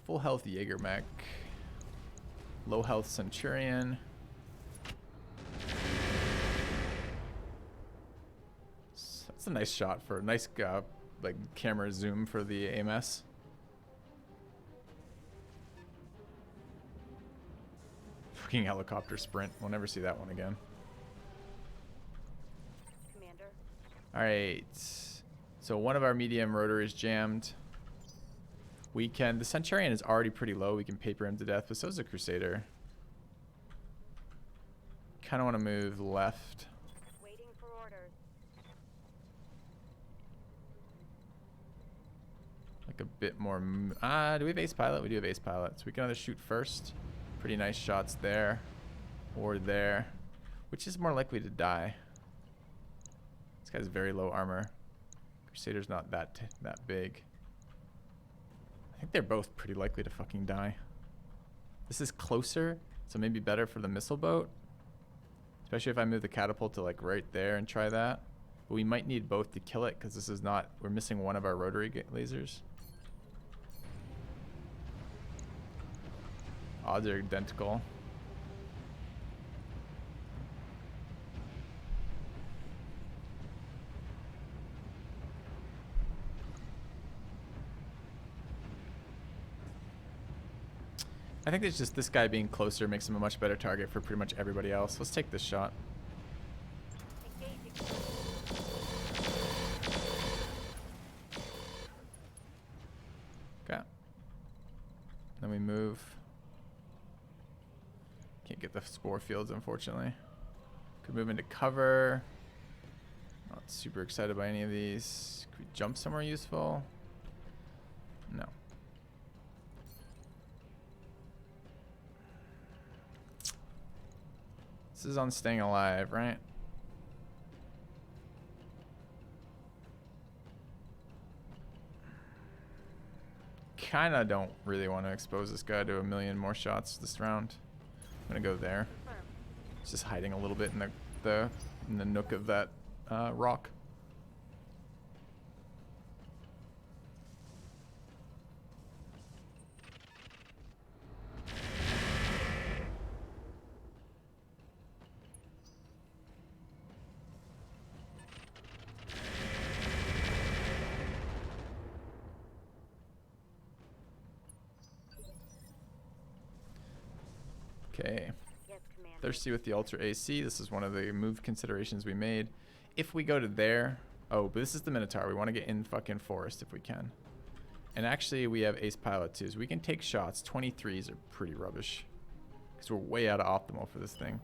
Full health Jaeger mech. Low health Centurion. That's a nice shot for a nice like camera zoom for the AMS. Fucking helicopter sprint. We'll never see that one again. Commander. All right. So one of our medium rotor is jammed. We can, the Centurion is already pretty low. We can paper him to death, but so is the Crusader. Kind of want to move left. Waiting for orders. Like a bit more. Do we have ace pilot? We do have ace pilot. So we can either shoot first. Pretty nice shots there. Or there. Which is more likely to die? This guy's very low armor. Crusader's not that big. I think they're both pretty likely to fucking die. This is closer, so maybe better for the missile boat. Especially if I move the catapult to like right there and try that. But we might need both to kill it because this is not, we're missing one of our rotary lasers. Odds are identical. I think it's just this guy being closer makes him a much better target for pretty much everybody else. Let's take this shot. Engaging. Okay. Then we move. Can't get the spore fields, unfortunately. Could move into cover. Not super excited by any of these. Could we jump somewhere useful? No. This is on staying alive, right? Kinda don't really want to expose this guy to a million more shots this round. I'm gonna go there. Confirmed. It's just hiding a little bit in the nook of that rock. Okay. Yes, Commander. Thirsty with the Ultra AC. This is one of the move considerations we made. If we go to there... Oh, but this is the Minotaur. We want to get in fucking forest if we can. And actually, we have Ace Pilot too, so we can take shots. 23s are pretty rubbish. Because we're way out of optimal for this thing.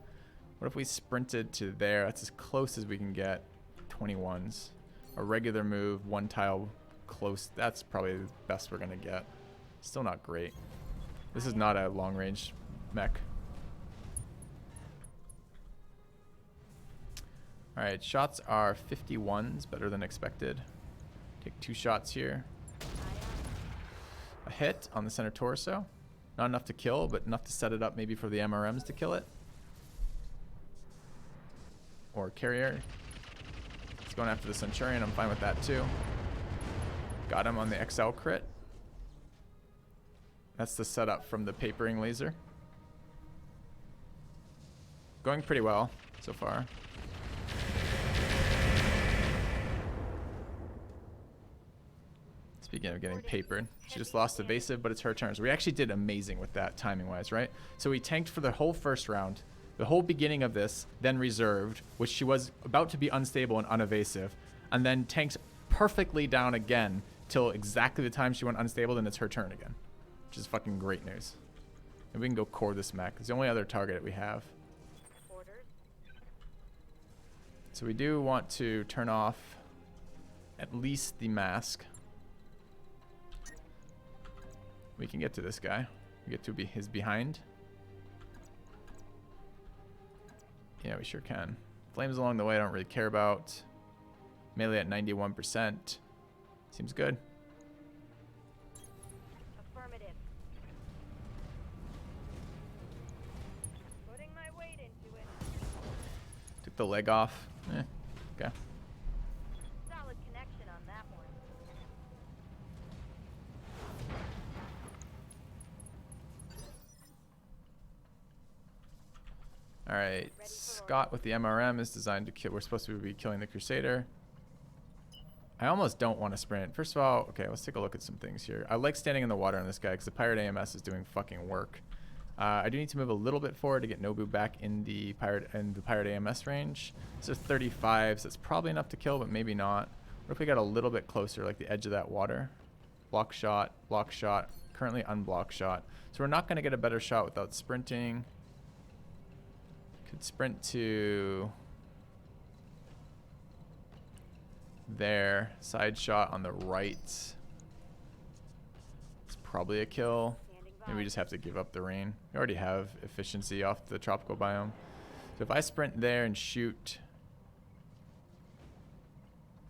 What if we sprinted to there? That's as close as we can get. 21s. A regular move, one tile close. That's probably the best we're going to get. Still not great. This is not a long range mech. Alright, shots are 51s, better than expected. Take 2 shots here. A hit on the center torso. Not enough to kill, but enough to set it up maybe for the MRMs to kill it. Or carrier. He's going after the Centurion. I'm fine with that too. Got him on the XL crit. That's the setup from the papering laser. Going pretty well so far. Speaking of getting papered, she just lost evasive, but it's her turn. So we actually did amazing with that timing wise, right? So we tanked for the whole first round, the whole beginning of this, then reserved, which she was about to be unstable and unevasive, and then tanked perfectly down again till exactly the time she went unstable, then it's her turn again, which is fucking great news. And we can go core this mech. It's the only other target that we have. So we do want to turn off at least the mask. We can get to this guy. We get to be his behind. Yeah, we sure can. Flames along the way I don't really care about. Melee at 91%. Seems good. Affirmative. Putting my weight into it. Took the leg off. Okay. Solid connection on that one. Alright. Scott with the MRM is designed to kill. We're supposed to be killing the Crusader. I almost don't want to sprint. First of all, okay, let's take a look at some things here. I like standing in the water on this guy because the Pirate AMS is doing fucking work. I do need to move a little bit forward to get Nobu back in the Pirate AMS range. This is 35, so it's probably enough to kill, but maybe not. What if we got a little bit closer, like the edge of that water? Block shot, currently unblock shot. So we're not going to get a better shot without sprinting. Could sprint to there. Side shot on the right. It's probably a kill. Maybe we just have to give up the rain. We already have efficiency off the tropical biome. So if I sprint there and shoot,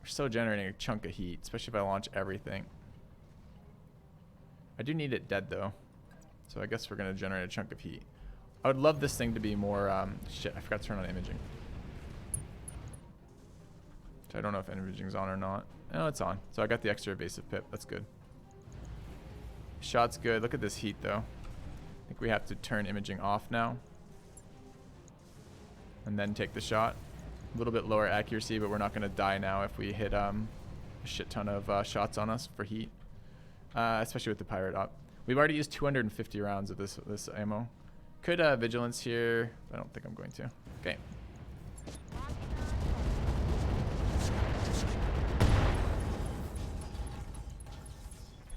we're still generating a chunk of heat, especially if I launch everything. I do need it dead though. So I guess we're going to generate a chunk of heat. I would love this thing to be more, shit, I forgot to turn on imaging. So I don't know if imaging's on or not. No, it's on. So I got the extra evasive pip. That's good. Shot's good. Look at this heat though. I think we have to turn imaging off now. And then take the shot. A little bit lower accuracy, but we're not going to die now if we hit a shit ton of shots on us for heat. Especially with the pirate up. We've already used 250 rounds of this ammo. Could vigilance here. I don't think I'm going to. Okay.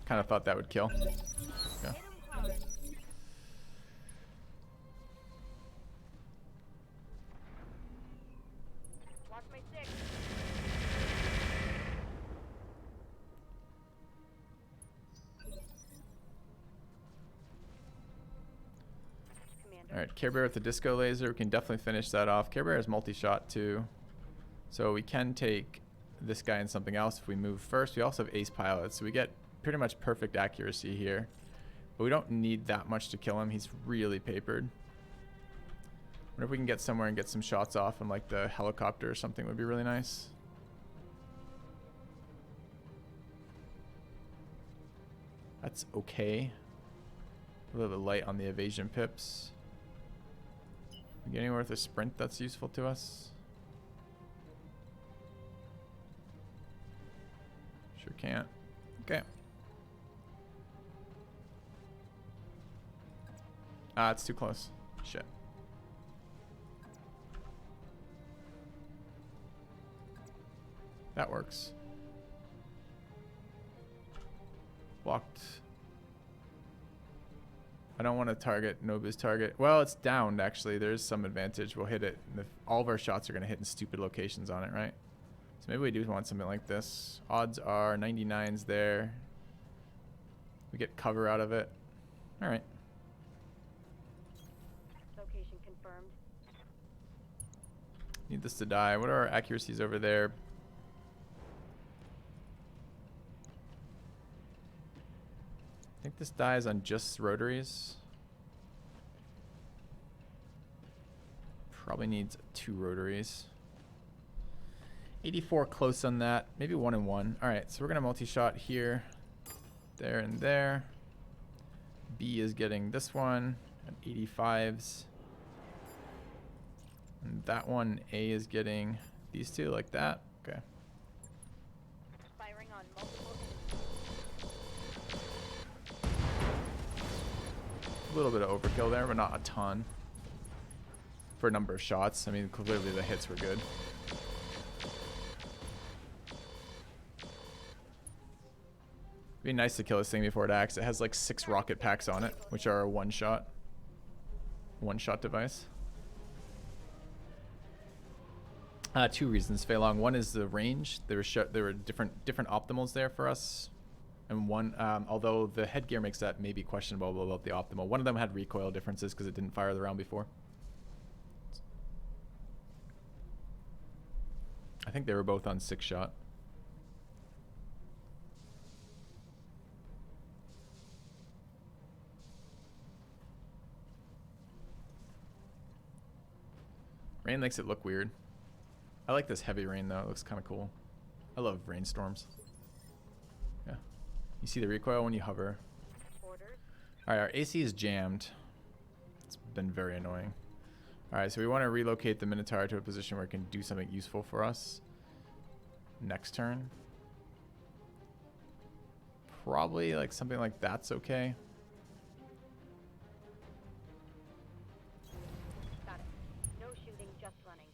Kind of thought that would kill. Okay. Watch my six. All right, Care Bear with the disco laser. We can definitely finish that off. Care Bear has multi-shot too. So we can take this guy and something else if we move first. We also have ace pilots, so we get pretty much perfect accuracy here. But we don't need that much to kill him. He's really papered. Wonder if we can get somewhere and get some shots off on like the helicopter or something would be really nice. That's okay. A little bit light on the evasion pips. We get anywhere with a sprint that's useful to us? Sure can't. Okay. Ah, it's too close. Shit. That works. Blocked. I don't want to target Nobu's target. Well, it's downed, actually. There's some advantage. We'll hit it. All of our shots are going to hit in stupid locations on it, right? So maybe we do want something like this. Odds are 99's there. We get cover out of it. All right. Location confirmed. Need this to die. What are our accuracies over there? I think this dies on just rotaries. Probably needs 2 rotaries. 84 close on that. Maybe 1 and 1. All right, so we're going to multi-shot here, there, and there. B is getting this one at 85s. And that one, A is getting these two like that. Okay. Firing on multiple. A little bit of overkill there, but not a ton. For a number of shots. I mean, clearly the hits were good. It'd be nice to kill this thing before it acts. It has like 6 rocket packs on it, which are a one-shot device. 2 reasons, Fei Long. One is the range. There were different optimals there for us. And one, although the headgear makes that maybe questionable about the optimal. One of them had recoil differences because it didn't fire the round before. I think they were both on 6-shot. Rain makes it look weird. I like this heavy rain though. It looks kind of cool. I love rainstorms. Yeah. You see the recoil when you hover. Orders. Alright, our AC is jammed. It's been very annoying. Alright, so we want to relocate the Minotaur to a position where it can do something useful for us. Next turn. Probably like something like that's okay. Got it. No shooting, just running.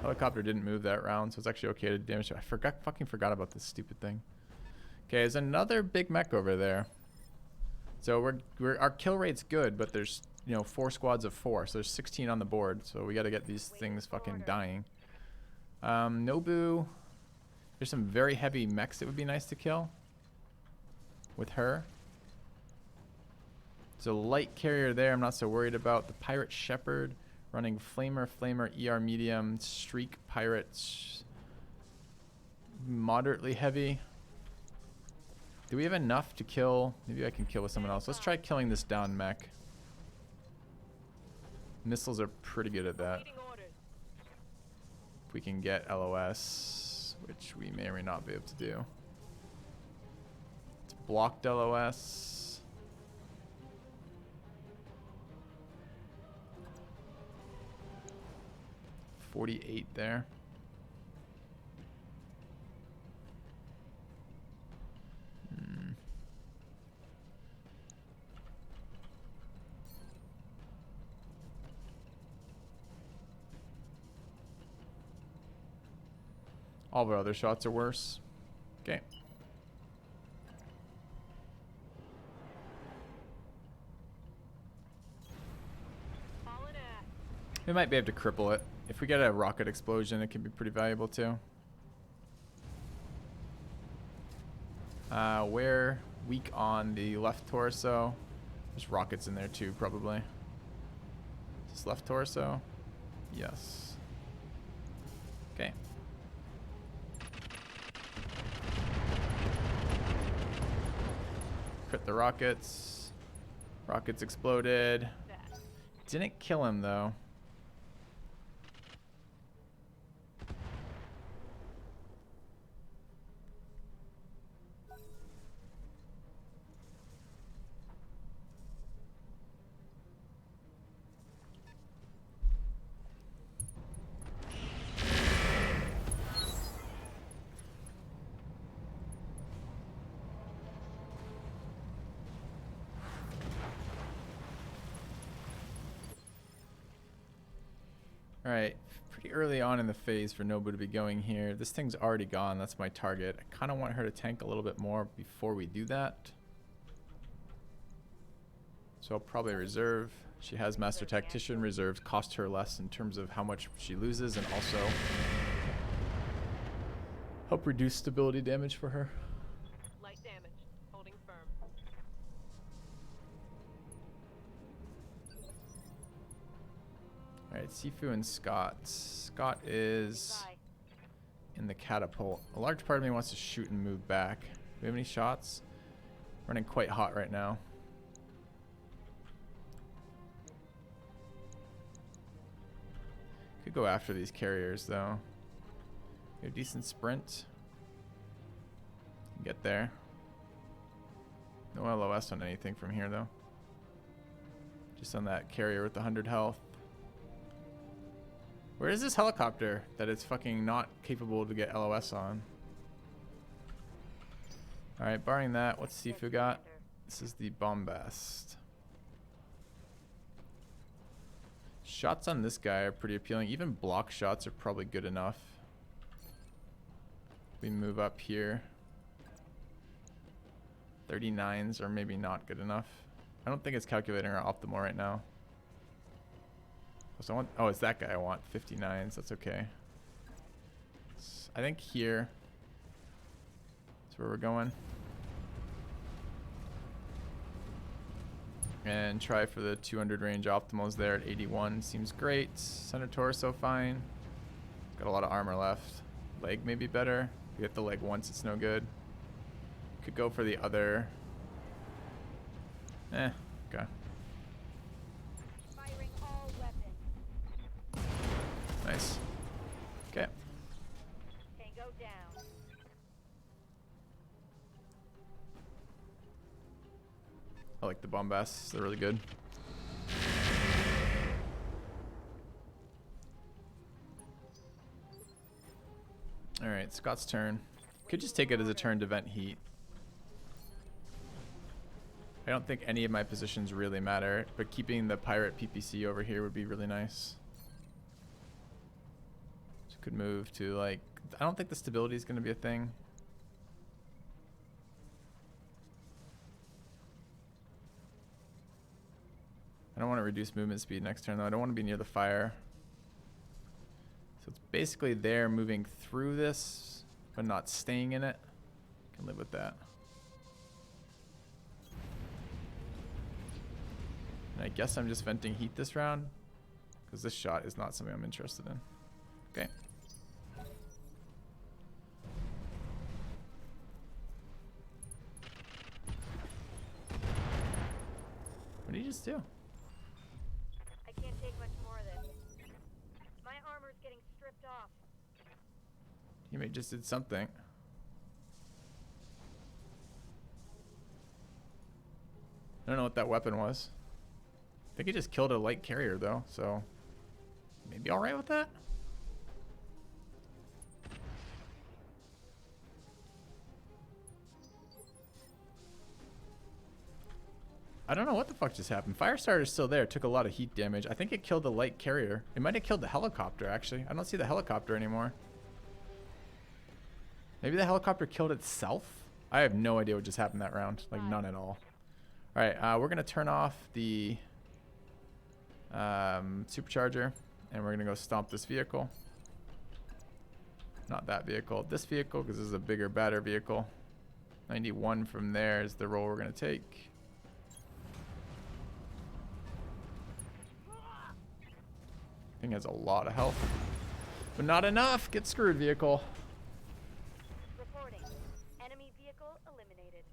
Helicopter didn't move that round, so it's actually okay to damage it. Fucking forgot about this stupid thing. Okay, there's another big mech over there. So our kill rate's good, but there's 4 squads of 4, so there's 16 on the board. So we got to get these things fucking dying. Nobu, there's some very heavy mechs that would be nice to kill with her. There's a light carrier there. I'm not so worried about. The Pirate Shepherd running Flamer, ER medium, Streak Pirates, moderately heavy. Do we have enough to kill? Maybe I can kill with someone else. Let's try killing this down mech. Missiles are pretty good at that. If we can get LOS, which we may or may not be able to do. It's blocked LOS. .48 there. All of our other shots are worse. Okay. We might be able to cripple it. If we get a rocket explosion, it can be pretty valuable too. We're weak on the left torso. There's rockets in there too, probably. Is this left torso? Yes. Okay. Crit the rockets. Rockets exploded. Didn't kill him though. Alright, pretty early on in the phase for Nobu to be going here. This thing's already gone. That's my target. I kind of want her to tank a little bit more before we do that. So I'll probably reserve. She has Master Tactician. Reserves cost her less in terms of how much she loses, and also help reduce stability damage for her. Light damage. Holding firm. Alright, Sifu and Scott. Scott is in the catapult. A large part of me wants to shoot and move back. Do we have any shots? Running quite hot right now. Could go after these carriers though. We have decent sprint. Get there. No LOS on anything from here though. Just on that carrier with the 100 health. Where is this helicopter that it's fucking not capable to get LOS on? Alright, barring that, what's Sifu got? This is the Bombast. Shots on this guy are pretty appealing. Even block shots are probably good enough. We move up here. 39s are maybe not good enough. I don't think it's calculating our optimal right now. So I want, oh, it's that guy I want. 59s, that's okay. I think here is where we're going. And try for the 200 range optimals there at 81. Seems great. Center torso fine. Got a lot of armor left. Leg maybe better. We hit the leg once, it's no good. Could go for the other. Okay. Firing all weapons. Nice. Okay. Tango down. I like the Bombasts. They're really good. Alright, Scott's turn. Could just take it as a turn to vent heat. I don't think any of my positions really matter, but keeping the pirate PPC over here would be really nice. So could move to like, I don't think the stability is going to be a thing. I don't want to reduce movement speed next turn though. I don't want to be near the fire. So it's basically there moving through this, but not staying in it. Can live with that. And I guess I'm just venting heat this round, because this shot is not something I'm interested in. Okay. What did you just do? I can't take much more of this. My armor's getting stripped off. Teammate just did something. I don't know what that weapon was. I think he just killed a light carrier though, so maybe alright with that? I don't know what the fuck just happened. Firestarter's still there, took a lot of heat damage. I think it killed the light carrier. It might have killed the helicopter actually. I don't see the helicopter anymore. Maybe the helicopter killed itself? I have no idea what just happened that round. Like none at all. Alright, we're gonna turn off the supercharger, and we're gonna go stomp this vehicle. Not that vehicle, this vehicle, because this is a bigger, badder vehicle. 91 from there is the roll we're gonna take. Thing has a lot of health, but not enough. Get screwed, vehicle. Reporting. Enemy vehicle eliminated.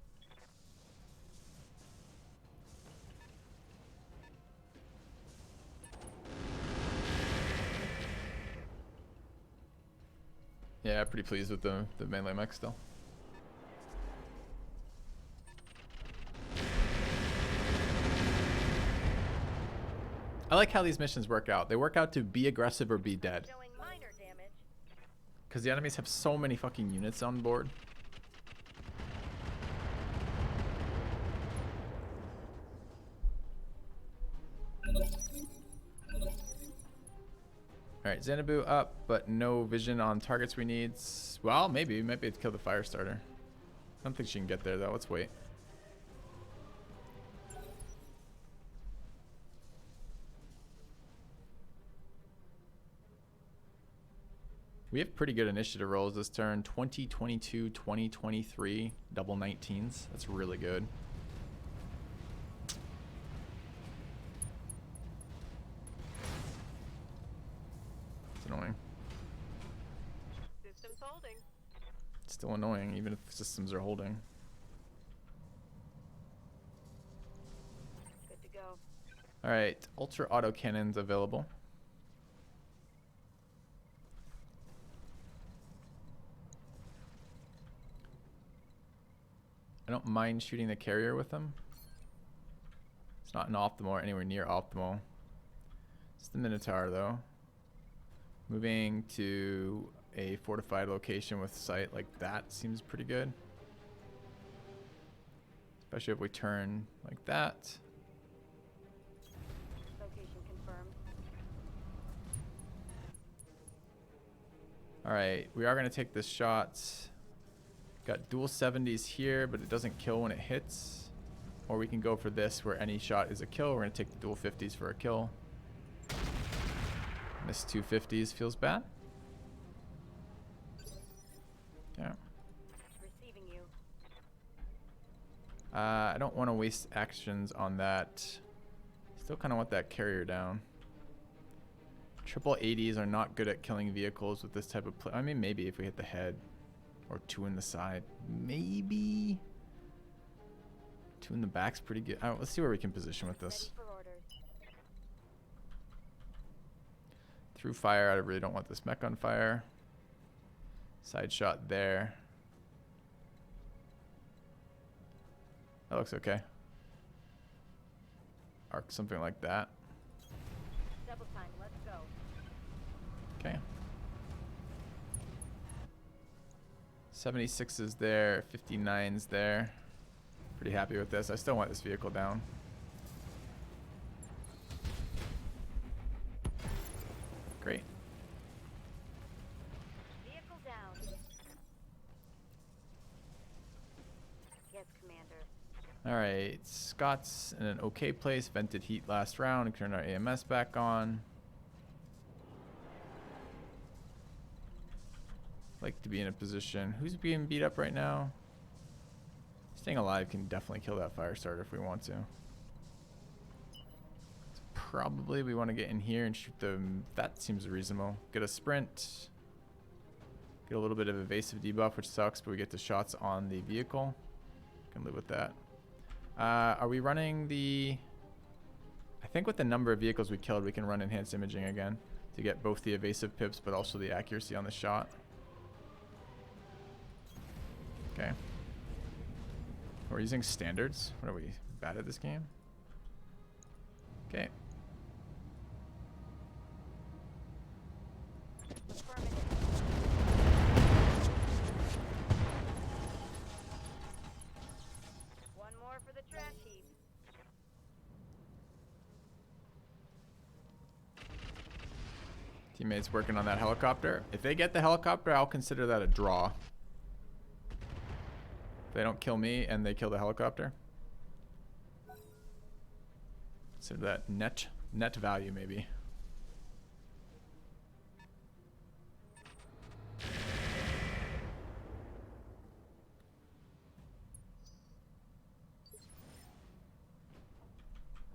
Yeah, pretty pleased with the melee mech still. I like how these missions work out. They work out to be aggressive or be dead. Showing minor damage. Because the enemies have so many fucking units on board. All right, Xanadu up, but no vision on targets we need. Well, maybe. We might be able to kill the fire starter. I don't think she can get there, though. Let's wait. We have pretty good initiative rolls this turn. 20, 22, 20, 23, double 19s. That's really good. It's annoying. System's holding. It's still annoying, even if systems are holding. Good to go. All right, ultra auto cannons available. I don't mind shooting the carrier with them. It's not an optimal or anywhere near optimal. It's the Minotaur though. Moving to a fortified location with sight like that seems pretty good. Especially if we turn like that. Location confirmed. Alright, we are going to take this shot. Got dual 70s here, but it doesn't kill when it hits. Or we can go for this where any shot is a kill. We're going to take the dual 50s for a kill. Miss 250s feels bad. Yeah. Receiving you. I don't want to waste actions on that. Still kind of want that carrier down. Triple 80s are not good at killing vehicles with this type of play. I mean, maybe if we hit the head. Or 2 in the side. Maybe. 2 in the back's pretty good. Let's see where we can position with this. Ready for orders. Through fire, I really don't want this mech on fire. Side shot there. That looks okay. Arc something like that. Double time. Let's go. Okay. 76 there, 59's there. Pretty happy with this. I still want this vehicle down. Great. Vehicle down. Yes, Commander. All right, Scott's in an okay place. Vented heat last round. And turn our AMS back on. Like to be in a position. Who's being beat up right now? Staying alive can definitely kill that fire starter if we want to. So probably we want to get in here and shoot them. That seems reasonable. Get a sprint. Get a little bit of evasive debuff, which sucks, but we get the shots on the vehicle. Can live with that. Are we running the... I think with the number of vehicles we killed, we can run enhanced imaging again to get both the evasive pips, but also the accuracy on the shot. Okay. We're using standards. What are we, bad at this game? Okay. Affirmative. One more for the trash heap. Teammates working on that helicopter. If they get the helicopter, I'll consider that a draw. They don't kill me and they kill the helicopter. So that net value maybe.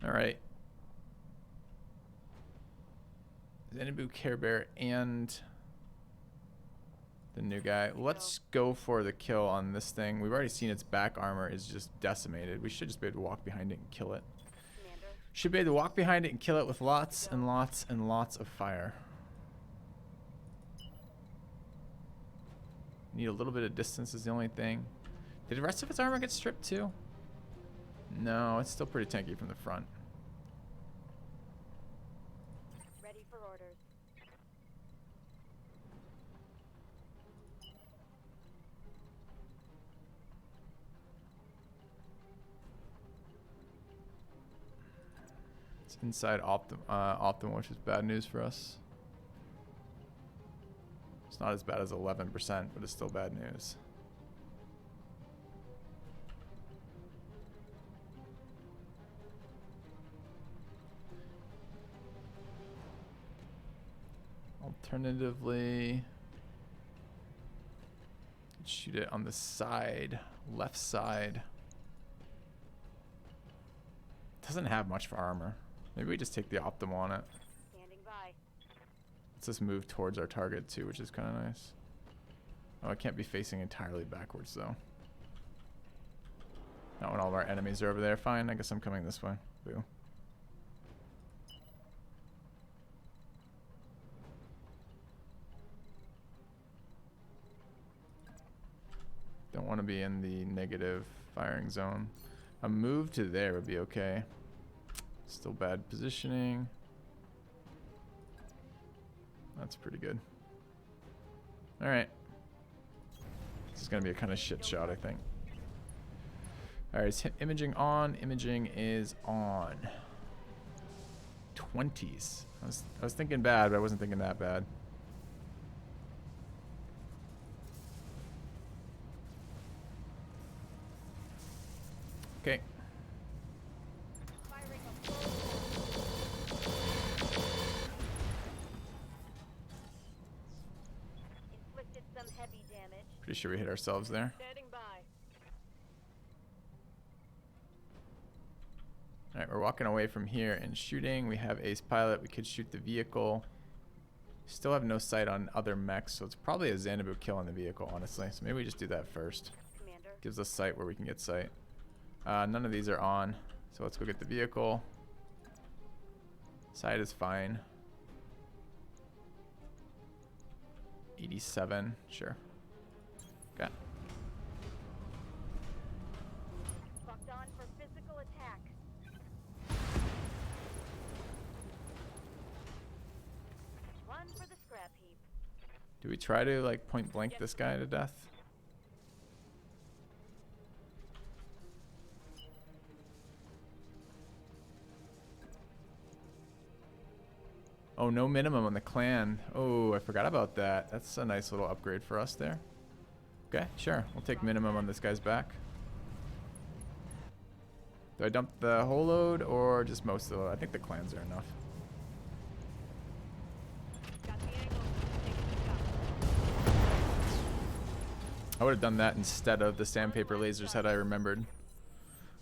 All right. Xanadu, Care Bear, and the new guy. Let's go for the kill on this thing. We've already seen its back armor is just decimated. We should just be able to walk behind it and kill it. Commander. Should be able to walk behind it and kill it with lots and lots and lots of fire. Need a little bit of distance is the only thing. Did the rest of its armor get stripped too? No, it's still pretty tanky from the front. Ready for orders. It's inside Optimal, which is bad news for us. It's not as bad as 11%, but it's still bad news. Alternatively, shoot it on the side, left side. Doesn't have much for armor. Maybe we just take the optimal on it. Standing by. Let's just move towards our target too, which is kind of nice. Oh, I can't be facing entirely backwards though. Not when all of our enemies are over there. Fine, I guess I'm coming this way. Boo. Don't want to be in the negative firing zone. A move to there would be okay. Still bad positioning. That's pretty good. Alright. This is going to be a kind of shit shot, I think. Alright, is imaging on? Imaging is on. 20s. I was thinking bad, but I wasn't thinking that bad. Okay. Firing a full. Inflicted some heavy damage. Pretty sure we hit ourselves there. Standing by. Alright, we're walking away from here and shooting. We have ace pilot. We could shoot the vehicle. Still have no sight on other mechs, so it's probably a Xanadu kill on the vehicle, honestly. So maybe we just do that first. Commander. Gives us sight where we can get sight. None of these are on, so let's go get the vehicle. Sight is fine. 87, sure. Okay. Locked on for physical attack. One for the scrap heap. Do we try to like point blank this guy to death? Oh, no minimum on the clan. Oh, I forgot about that. That's a nice little upgrade for us there. Okay, sure. We'll take minimum on this guy's back. Do I dump the whole load or just most of the load? I think the clans are enough. Got the angle. Taking the shot. I would have done that instead of the sandpaper lasers had I remembered.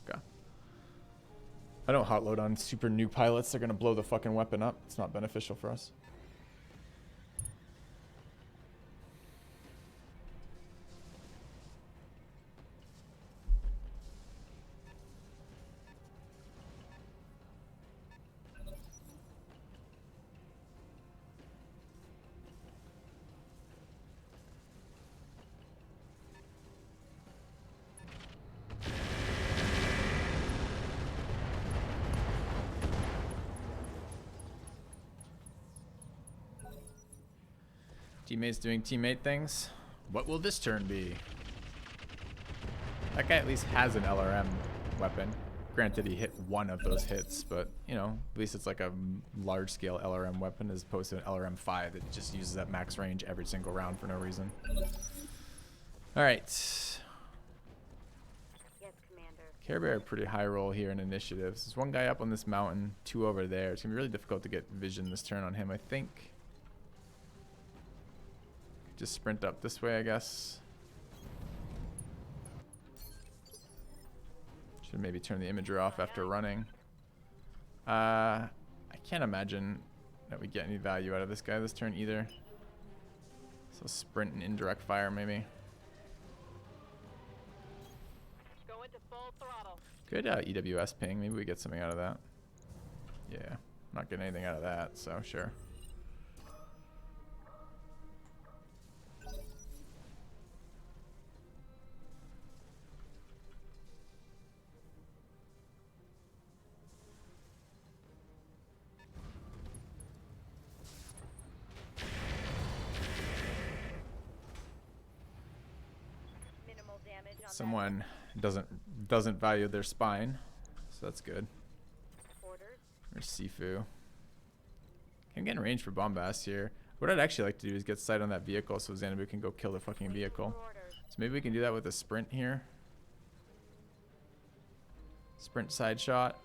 Okay. I don't hot load on super new pilots. They're going to blow the fucking weapon up. It's not beneficial for us. Teammates doing teammate things. What will this turn be? That guy at least has an LRM weapon. Granted, he hit one of those hits, but, you know, at least it's like a large-scale LRM weapon as opposed to an LRM-5 that just uses that max range every single round for no reason. All right. Yes, Commander. Care Bear, pretty high roll here in initiatives. There's one guy up on this mountain, two over there. It's going to be really difficult to get vision this turn on him, I think. Just sprint up this way, I guess. Should maybe turn the imager off after running. I can't imagine that we get any value out of this guy this turn either. So sprint and indirect fire maybe. Go into full throttle. Good EWS ping. Maybe we get something out of that. Yeah, not getting anything out of that, so sure. Minimal damage on Someone doesn't value their spine, so that's good. that. Orders. Or Sifu. Can get in range for bombast here. What I'd actually like to do is get sight on that vehicle so Xanadu can go kill the fucking vehicle. So maybe we can do that with a sprint here. Sprint side shot.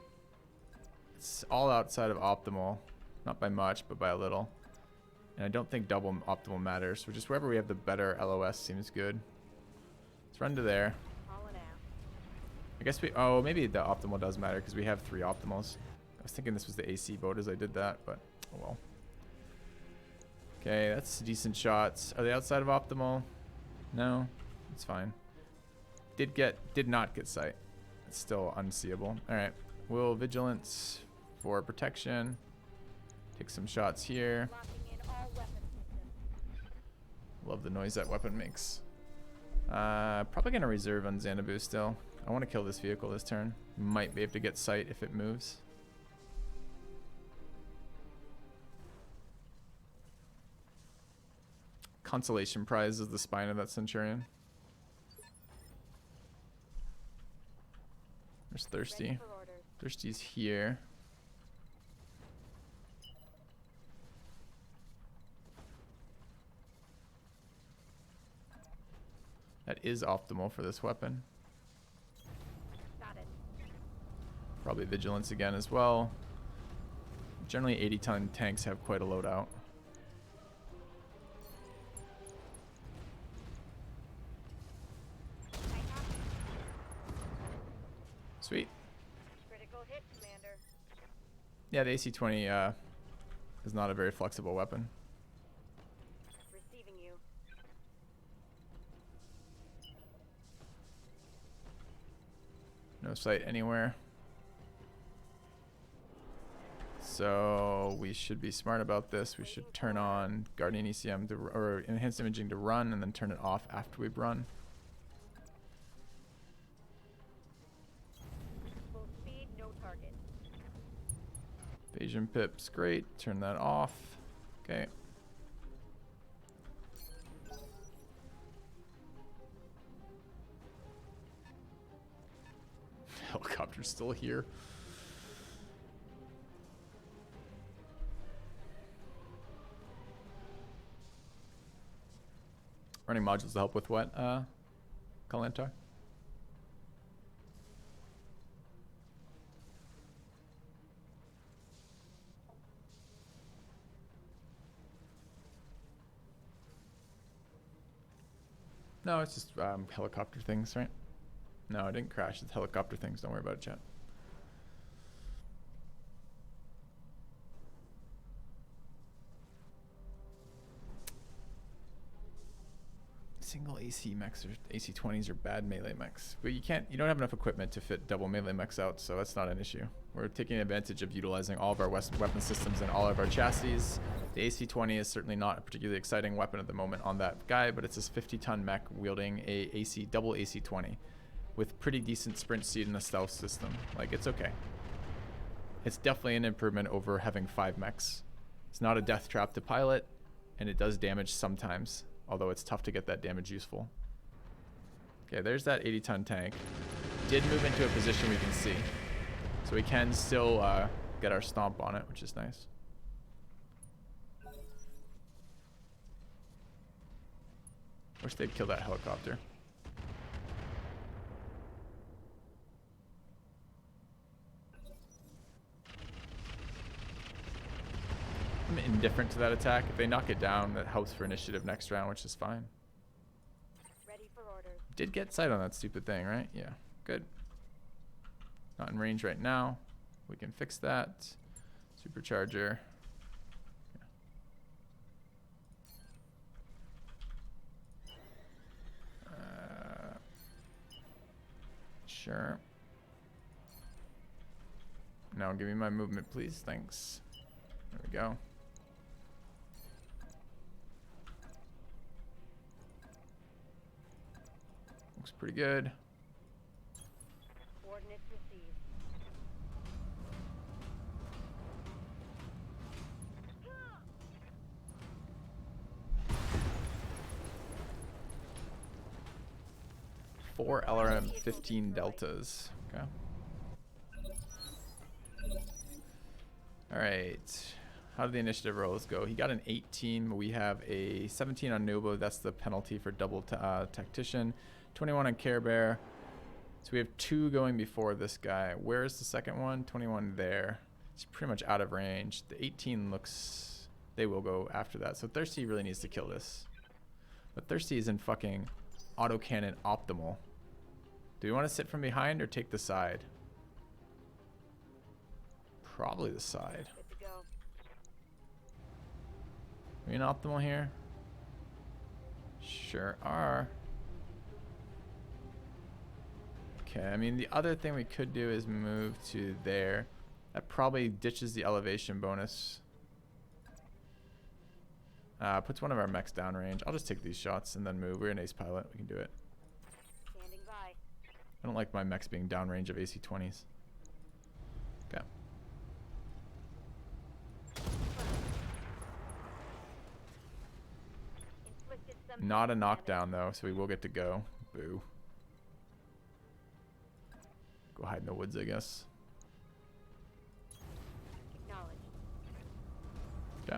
It's all outside of optimal. Not by much, but by a little. And I don't think double optimal matters. So just wherever we have the better LOS seems good. Let's run to there. I guess we... Oh, maybe the optimal does matter because we have 3 optimals. I was thinking this was the AC boat as I did that, but oh well. Okay, that's decent shots. Are they outside of optimal? No, it's fine. Did not get sight. It's still unseeable. All right, will vigilance for protection. Take some shots here. Love the noise that weapon makes. Probably gonna reserve on Xanadu still. I want to kill this vehicle this turn. Might be able to get sight if it moves. Consolation prize is the spine of that Centurion. There's Thirsty. Thirsty's here. That is optimal for this weapon. Got it. Probably vigilance again as well. Generally 80-ton tanks have quite a loadout. Sweet. Critical hit, Commander. Yeah, the AC-20 is not a very flexible weapon. Receiving you. No sight anywhere. So we should be smart about this. We should turn on Guardian ECM to, or Enhanced Imaging to run and then turn it off after we've run. Full speed, no target. Evasion pips, great. Turn that off. Okay. Helicopter's still here. Running modules to help with what, Kalantar? No, it's just helicopter things, right? No, I didn't crash. It's helicopter things. Don't worry about it, chat. Single AC mechs or AC-20s are bad melee mechs, but you don't have enough equipment to fit double melee mechs out, so that's not an issue. We're taking advantage of utilizing all of our weapon systems and all of our chassis. The AC-20 is certainly not a particularly exciting weapon at the moment on that guy, but it's a 50-ton mech wielding a double AC-20 with pretty decent sprint speed and a stealth system. Like, it's okay. It's definitely an improvement over having 5 mechs. It's not a death trap to pilot, and it does damage sometimes, although it's tough to get that damage useful. Okay, there's that 80-ton tank. Did move into a position we can see. So we can still get our stomp on it, which is nice. Wish they'd kill that helicopter. I'm indifferent to that attack. If they knock it down, that helps for initiative next round, which is fine. Ready for orders. Did get sight on that stupid thing, right? Yeah, good. Not in range right now. We can fix that. Supercharger. Sure. Now give me my movement, please. Thanks. There we go. Looks pretty good. Coordinates received. Four LRM 15 deltas. Okay. All right. How did the initiative rolls go? He got an 18, but we have a 17 on Nobo. That's the penalty for double tactician. 21 on Care Bear. So we have 2 going before this guy. Where's the second one? 21 there. It's pretty much out of range. The 18 looks... They will go after that. So Thirsty really needs to kill this. But Thirsty is in fucking autocannon optimal. Do we want to sit from behind or take the side? Probably the side. Good to go. Are we in optimal here? Sure are. Okay, I mean, the other thing we could do is move to there. That probably ditches the elevation bonus. Puts one of our mechs downrange. I'll just take these shots and then move. We're an ace pilot. We can do it. Standing by. I don't like my mechs being downrange of AC-20s. Okay. Inflicted some Not a damage. knockdown, though, so we will get to go. Boo. Go hide in the woods, I guess. Acknowledged. Okay.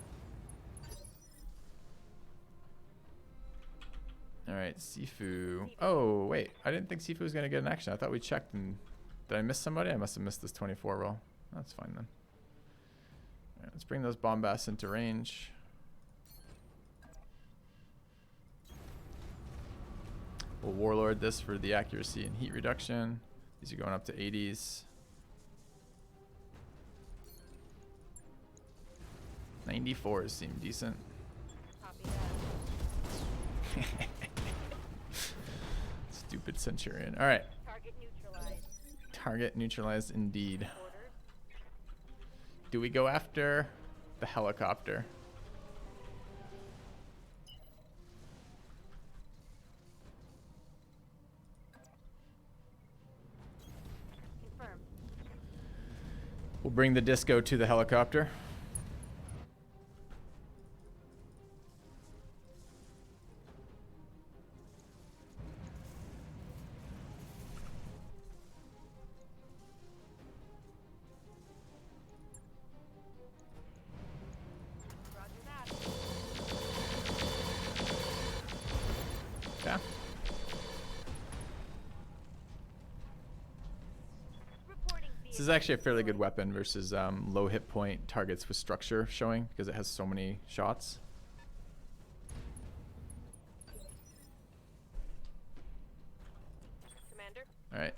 Alright, Sifu. Oh, wait. I didn't think Sifu was going to get an action. I thought we checked and... Did I miss somebody? I must have missed this 24 roll. That's fine then. Alright, let's bring those bombasts into range. We'll Warlord this for the accuracy and heat reduction. These are going up to 80s. 94s seem decent. Copy that. Stupid Centurion. Alright. Target neutralized. Target neutralized indeed. Orders. Do we go after the helicopter? Confirmed. We'll bring the disco to the helicopter. Roger that. Yeah. Reporting This is actually a fairly good weapon versus low hit point targets with structure showing because it has so many shots. Commander. Alright.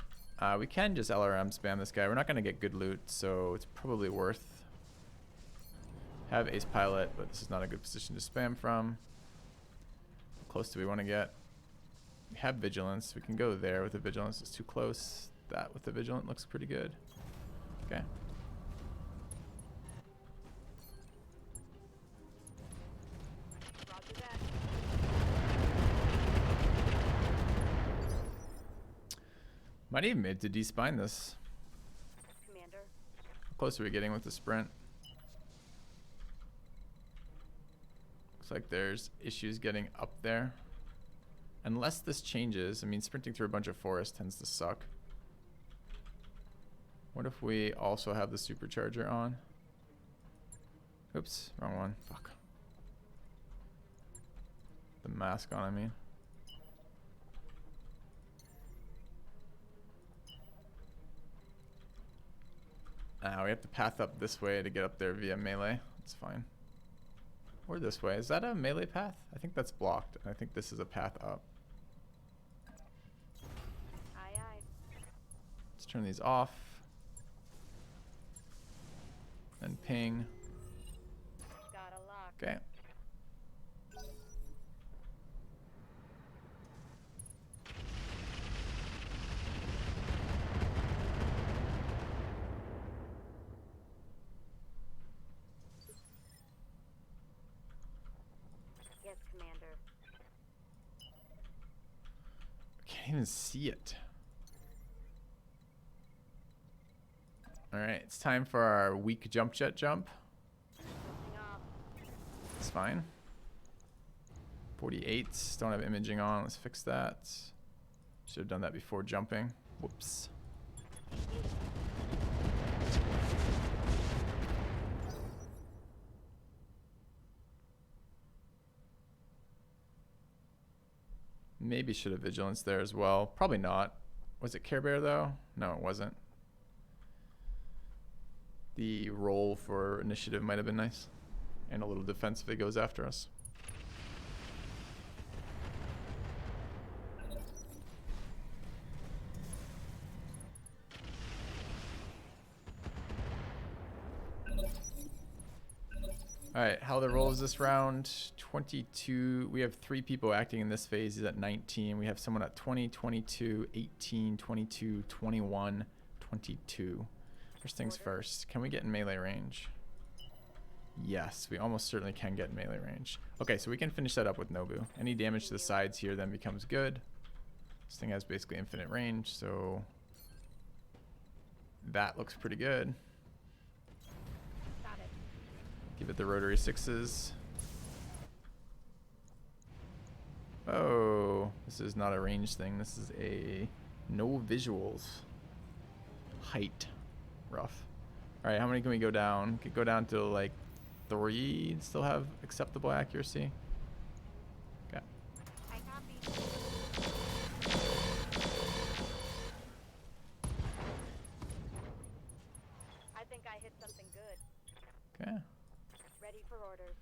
We can just LRM spam this guy. We're not going to get good loot, so it's probably worth... Have ace pilot, but this is not a good position to spam from. How close do we want to get? We have vigilance. We can go there with the vigilance. It's too close. That with the vigilant looks pretty good. Okay. Roger that. Might even mid to de-spine this. Commander. How close are we getting with the sprint? Looks like there's issues getting up there. Unless this changes, I mean, sprinting through a bunch of forest tends to suck. What if we also have the supercharger on? Oops, wrong one. Fuck. The mask on, I mean. We have to path up this way to get up there via melee. That's fine. Or this way. Is that a melee path? I think that's blocked. I think this is a path up. Aye, aye. Let's turn these off. And ping. Got a lock. Okay. Yes, Commander. Can't even see it. Alright, it's time for our weak jump jet jump. Lifting off. It's fine. 48s. Don't have imaging on. Let's fix that. Should have done that before jumping. Whoops. Maybe should have vigilance there as well. Probably not. Was it Care Bear though? No, it wasn't. The roll for initiative might have been nice. And a little defense if it goes after us. Alright, how the roll is this round? 22. We have 3 people acting in this phase. He's at 19. We have someone at 20, 22, 18, 22, 21, 22. First things first. Can we get in melee range? Yes, we almost certainly can get in melee range. Okay, so we can finish that up with Nobu. Any damage to the sides here then becomes good. This thing has basically infinite range, so that looks pretty good. Got it. Give it the rotary 6s. Oh, this is not a range thing. This is a no visuals. Height. Rough. Alright, how many can we go down? Could go down to like 3 and still have acceptable accuracy. Okay. I copy. I think I hit something good. Okay. Ready for orders.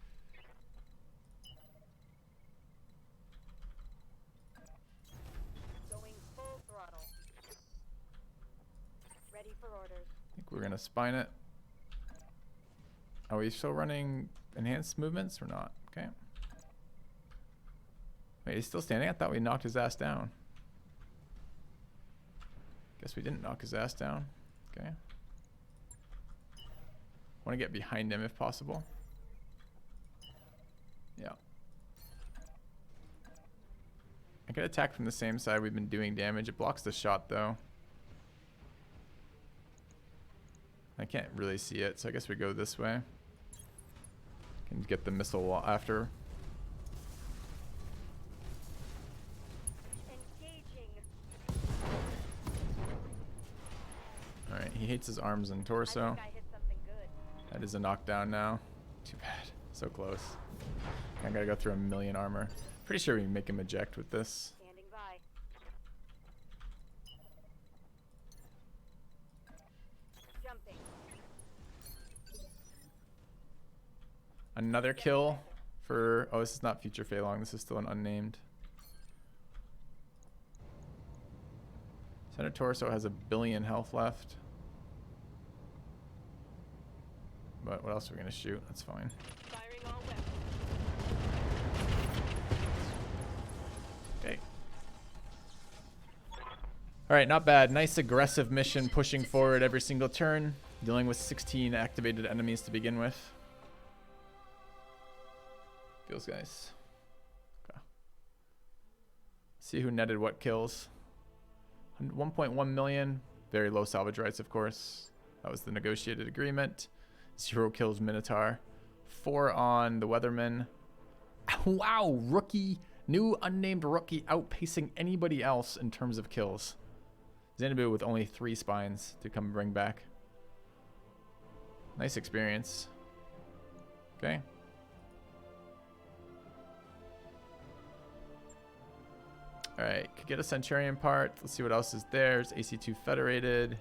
Going full throttle. Ready for orders. I think we're gonna spine it. Are we still running enhanced movements or not? Okay. Wait, he's still standing? I thought we knocked his ass down. Guess we didn't knock his ass down. Okay. Want to get behind him if possible. Yeah. I could attack from the same side we've been doing damage. It blocks the shot though. I can't really see it, so I guess we go this way. Can get the missile after. Engaging. Alright, he hates his arms and I torso. think I hit something good. That is a knockdown now. Too bad. So close. I gotta go through a million armor. Pretty sure we can make him eject with this. Standing by. Jumping. Another kill for... Oh, this is not future Fei Long. This is still an unnamed. Center Torso has 1 billion health left. But what else are we going to shoot? That's fine. Firing all weapons. Okay. Alright, not bad. Nice aggressive mission, pushing forward every single turn. Dealing with 16 activated enemies to begin with. Feels nice. Okay. See who netted what kills. 1.1 million. Very low salvage rights, of course. That was the negotiated agreement. 0 kills Minotaur. 4 on the Weatherman. Wow, rookie. New unnamed rookie outpacing anybody else in terms of kills. Xanadu with only 3 spines to come bring back. Nice experience. Okay. Alright, could get a Centurion part. Let's see what else is there. There's AC2 Federated.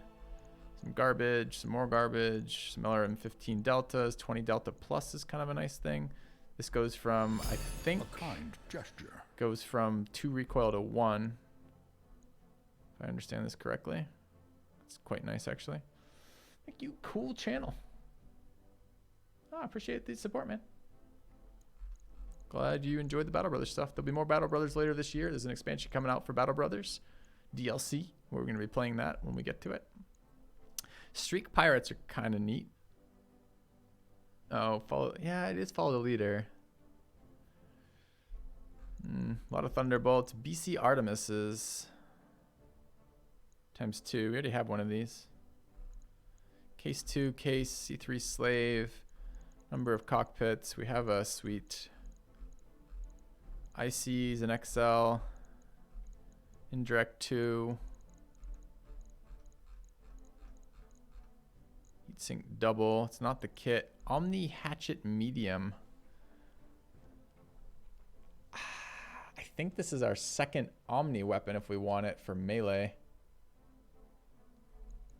Some garbage, some more garbage. Some LRM-15 Deltas. 20 Delta Plus is kind of a nice thing. This goes from, I think, A kind gesture. goes from 2 recoil to 1. If I understand this correctly. It's quite nice, actually. Thank you. Cool channel. Oh, I appreciate the support, man. Glad you enjoyed the Battle Brothers stuff. There'll be more Battle Brothers later this year. There's an expansion coming out for Battle Brothers DLC. We're going to be playing that when we get to it. Streak Pirates are kind of neat. Oh, follow. Yeah, it is follow the leader. A lot of Thunderbolts. BC Artemises. ×2. We already have one of these. Case 2, case, C3 Slave. Number of cockpits. We have a sweet ICs and XL. Indirect 2. Heatsink double. It's not the kit. Omni Hatchet Medium. I think this is our second Omni weapon if we want it for melee.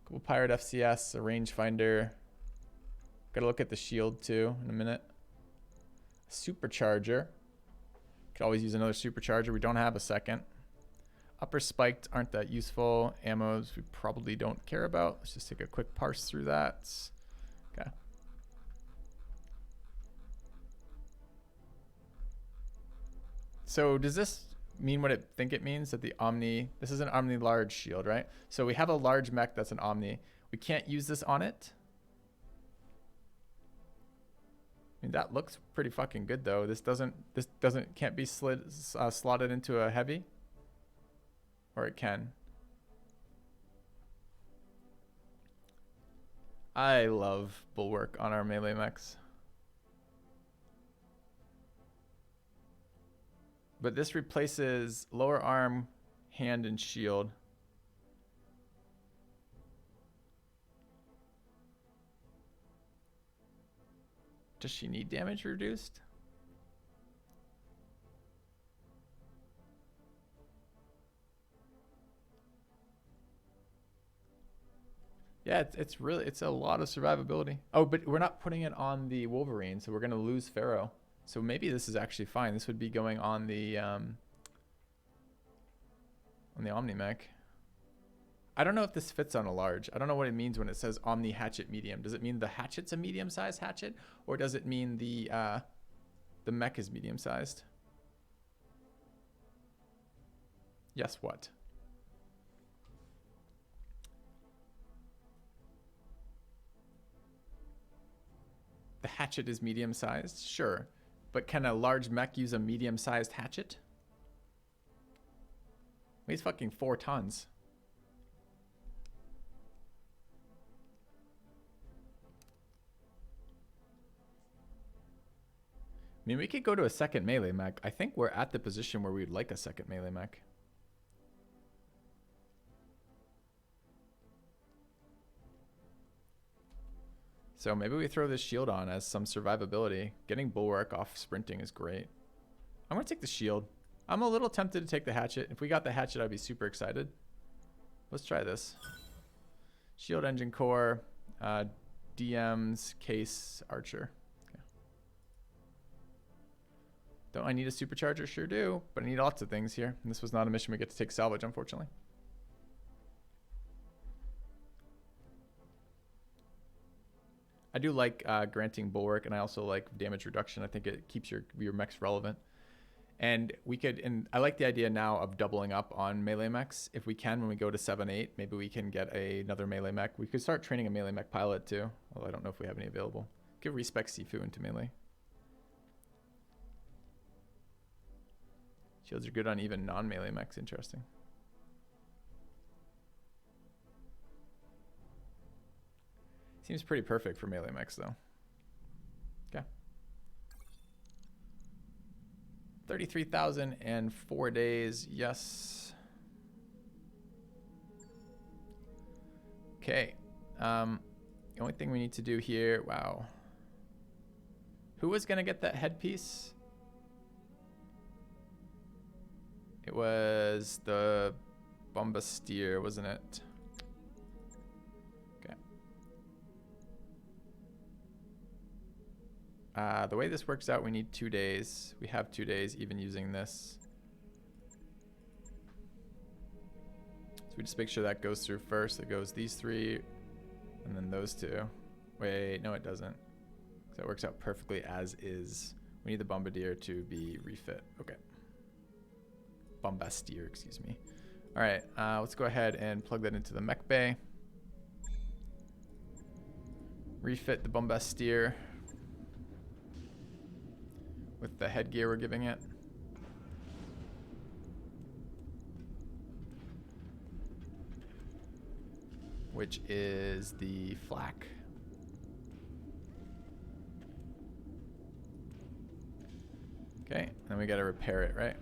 Cool Pirate FCS, a rangefinder. Gotta look at the shield too in a minute. Supercharger. Could always use another supercharger. We don't have a second. Upper spiked aren't that useful. Ammos we probably don't care about. Let's just take a quick parse through that. Okay. So does this mean what I think it means? That the Omni, this is an Omni large shield, right? So we have a large mech that's an Omni. We can't use this on it. I mean, that looks pretty fucking good though. This can't be slotted into a heavy. Or it can. I love bulwark on our melee mechs. But this replaces lower arm, hand, and shield. Does she need damage reduced? Yeah, it's a lot of survivability. Oh, but we're not putting it on the Wolverine, so we're gonna lose Pharaoh. So maybe this is actually fine. This would be going on the Omni-Mech. I don't know if this fits on a large. I don't know what it means when it says Omni Hatchet Medium. Does it mean the hatchet's a medium-sized hatchet? Or does it mean the mech is medium-sized? Yes, what? The hatchet is medium-sized? Sure. But can a large mech use a medium-sized hatchet? Weighs fucking 4 tons. I mean, we could go to a second melee mech. I think we're at the position where we'd like a second melee mech. So maybe we throw this shield on as some survivability. Getting bulwark off sprinting is great. I'm going to take the shield. I'm a little tempted to take the hatchet. If we got the hatchet, I'd be super excited. Let's try this. Shield engine core, DMs, case, archer. Okay. Don't I need a supercharger? Sure do, but I need lots of things here. And this was not a mission we get to take salvage, unfortunately. I do like granting bulwark, and I also like damage reduction. I think it keeps your mechs relevant. And we could, and I like the idea now of doubling up on melee mechs. If we can, when we go to 7-8, maybe we can get another melee mech. We could start training a melee mech pilot too, although I don't know if we have any available. Could respec Sifu into melee. Shields are good on even non-melee mechs. Interesting. Seems pretty perfect for melee mechs though. Okay. 33,000 and 4 days. Yes. Okay. The only thing we need to do here. Wow. Who was going to get that headpiece? It was the Bombastier, wasn't it? The way this works out, we need 2 days. We have 2 days even using this. So we just make sure that goes through first. It goes these 3 and then those 2. Wait, no it doesn't. So it works out perfectly as is. We need the Bombardier to be refit. Okay. Bombastier, excuse me. All right, let's go ahead and plug that into the mech bay. Refit the Bombastier with the headgear we're giving it. Which is the flak. Okay, then we gotta repair it, right?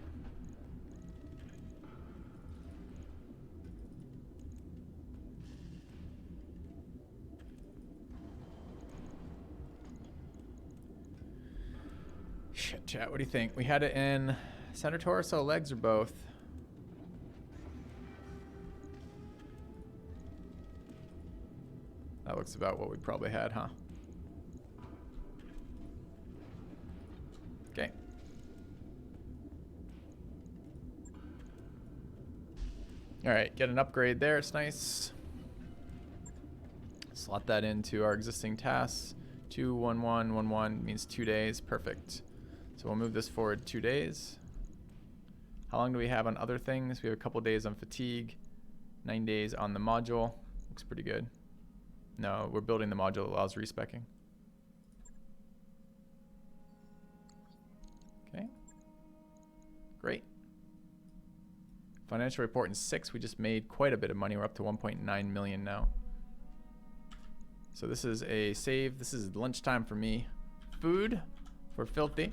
Shit, chat, what do you think? We had it in Center torso, legs, or both? That looks about what we probably had, huh? Okay. All right, get an upgrade there. It's nice. Slot that into our existing tasks. 2, 1, 1, 1, 1 means 2 days. Perfect. So we'll move this forward 2 days. How long do we have on other things? We have a couple days on fatigue. 9 days on the module. Looks pretty good. No, we're building the module that allows respecking. Okay. Great. Financial report in 6. We just made quite a bit of money. We're up to 1.9 million now. So this is a save. This is lunchtime for me. Food for Filthy.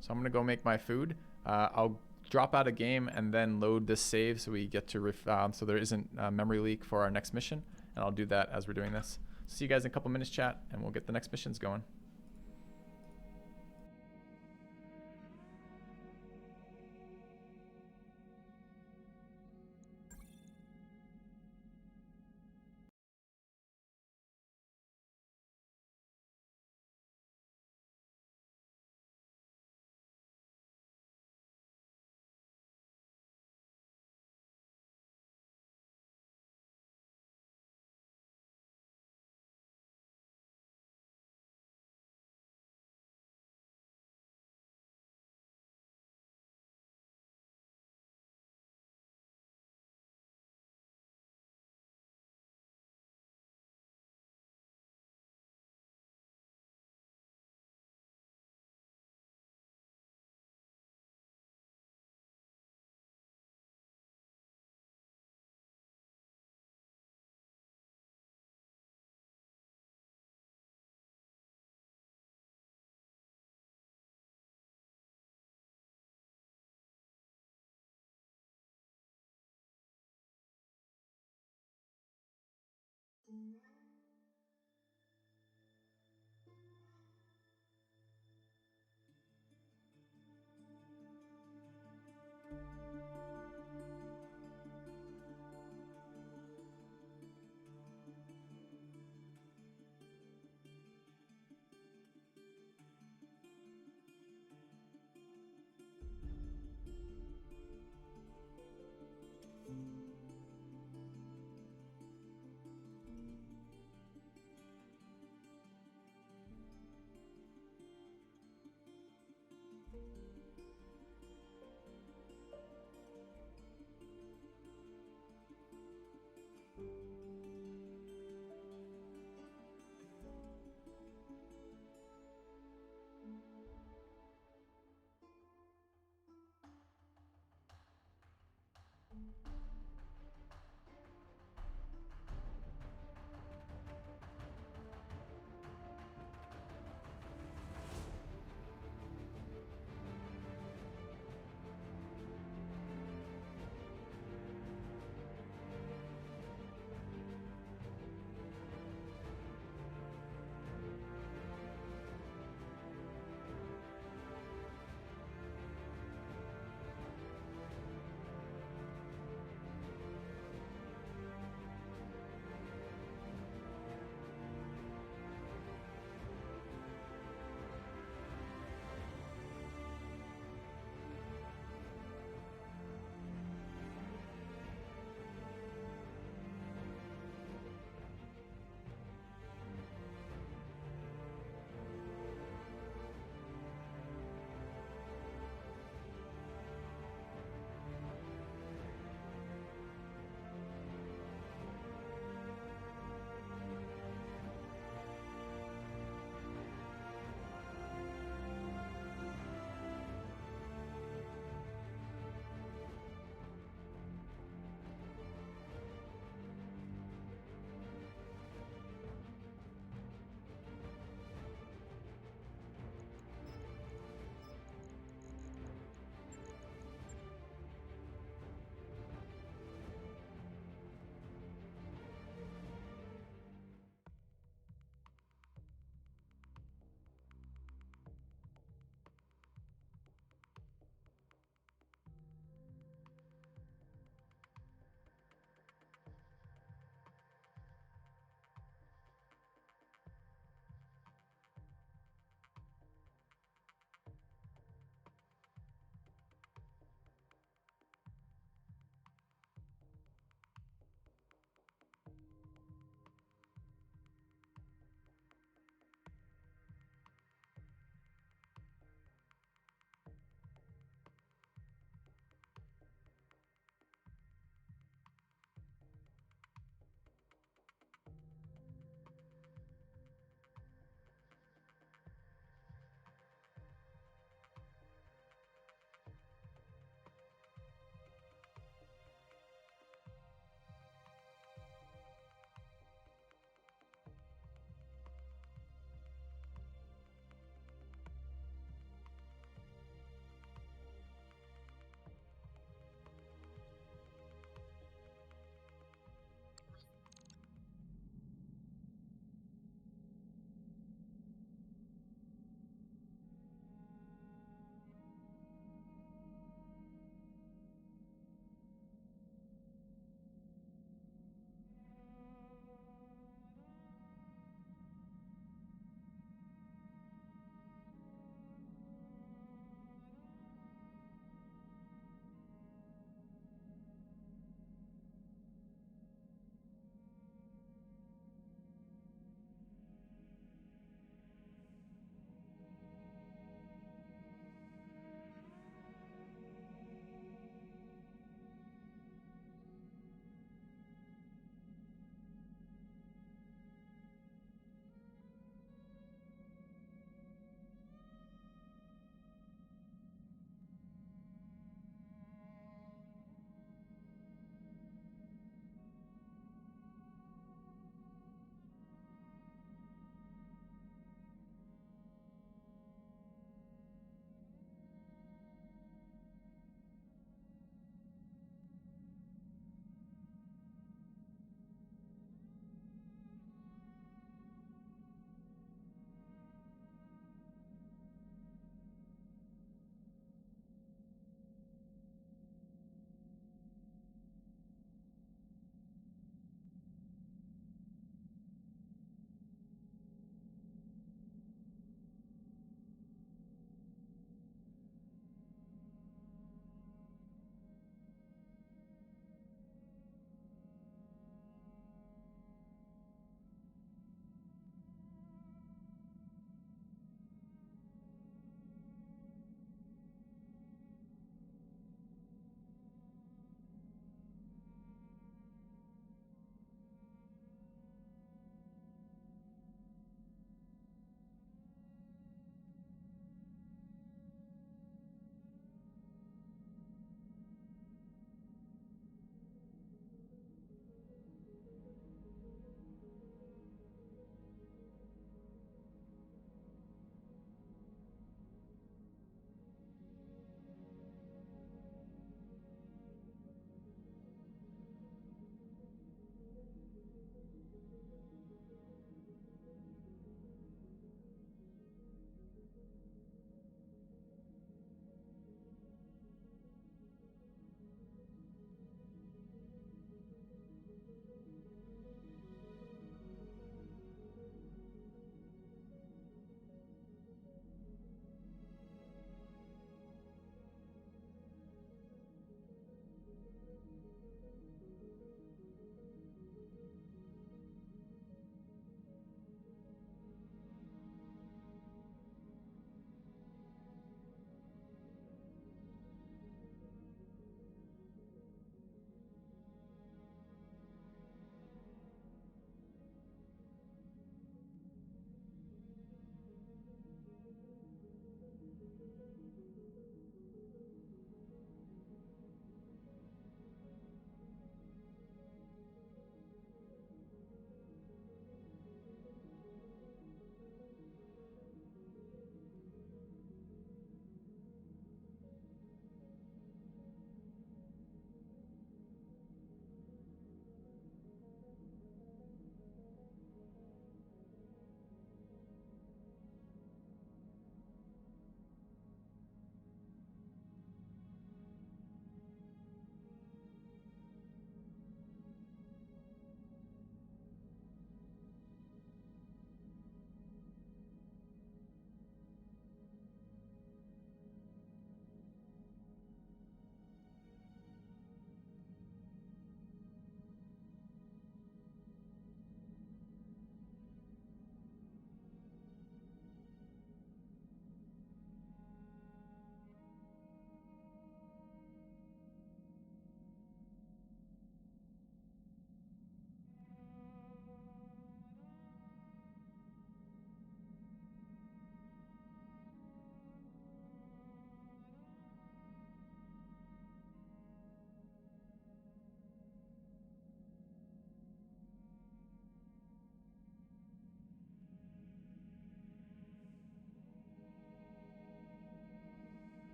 So I'm going to go make my food. I'll drop out a game and then load this save so we get to so there isn't a memory leak for our next mission. And I'll do that as we're doing this. See you guys in a couple minutes, chat, and we'll get the next missions going.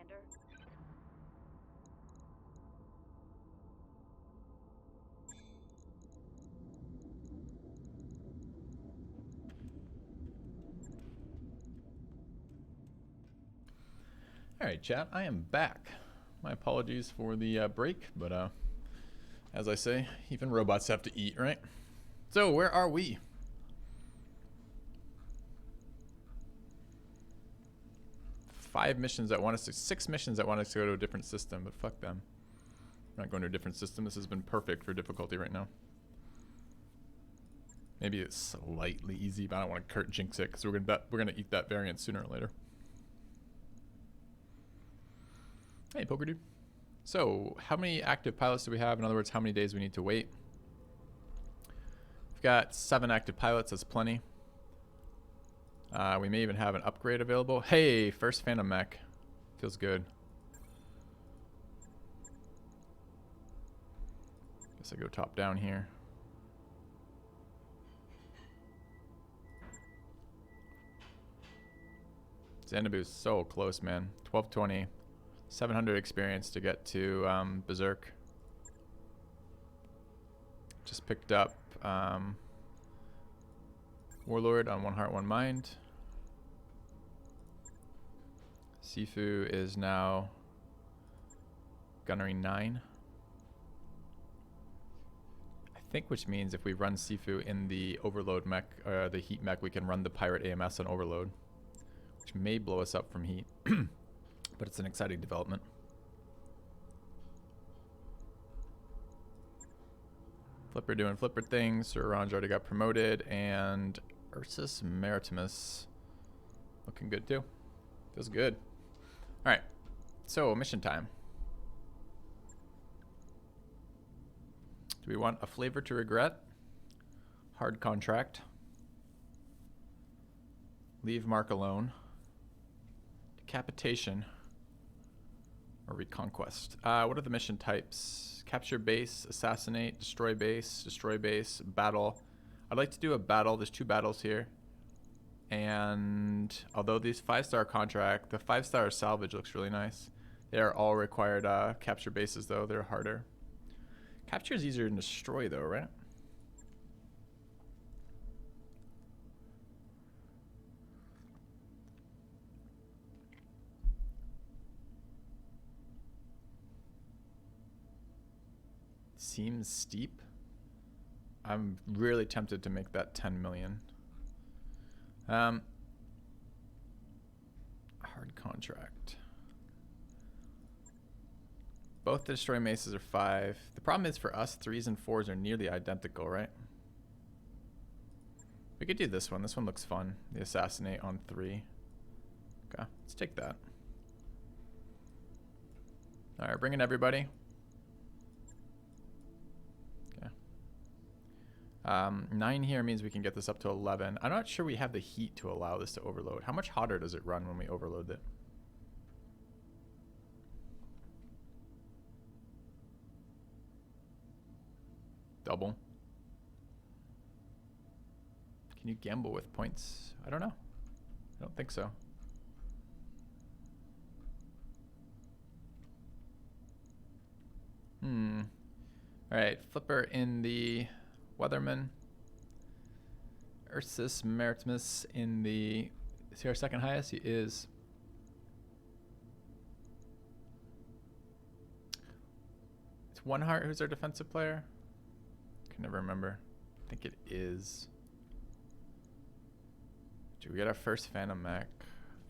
Commander. Alright, chat, I am back. My apologies for the break, but as I say, even robots have to eat, right? So, where are we? Six missions that want us to go to a different system, but fuck them. I'm not going to a different system. This has been perfect for difficulty right now. Maybe it's slightly easy, but I don't want to jinx it because we're gonna eat that variant sooner or later. Hey, poker dude. So, how many active pilots do we have? In other words, how many days we need to wait? We've got 7 active pilots. That's plenty. We may even have an upgrade available. Hey, first Phantom mech. Feels good. Guess I go top down here. Xanabu's so close, man. 1220. 700 experience to get to Berserk. Just picked up Warlord on One Heart, One Mind. Sifu is now Gunnery 9. I think which means if we run Sifu in the Overload mech, the Heat mech, we can run the Pirate AMS on Overload, which may blow us up from Heat. But it's an exciting development. Flipper doing Flipper things. Sir Ranj already got promoted. And Ursus Maritimus looking good too. Feels good. Alright. So, mission time. Do we want a flavor to regret? Hard contract. Leave Mark alone. Decapitation. Or reconquest. What are the mission types? Capture base, assassinate, destroy base, battle. I'd like to do a battle. There's 2 battles here. And although these 5-star contract, the 5-star salvage looks really nice. They are all required capture bases though. They're harder. Capture is easier than destroy though, right? Seems steep. I'm really tempted to make that 10 million. Hard contract. Both the destroy maces are 5. The problem is for us, 3s and 4s are nearly identical, right? We could do this one. This one looks fun. The assassinate on 3. Okay, let's take that. All right, bringing everybody. 9 here means we can get this up to 11. I'm not sure we have the heat to allow this to overload. How much hotter does it run when we overload it? Double. Can you gamble with points? I don't know. I don't think so. Alright, Flipper in the Weatherman. Ursus Maritimus in the... Is he our second highest? He is. It's One Heart who's our defensive player? I can never remember. I think it is. Do we get our first Phantom mech?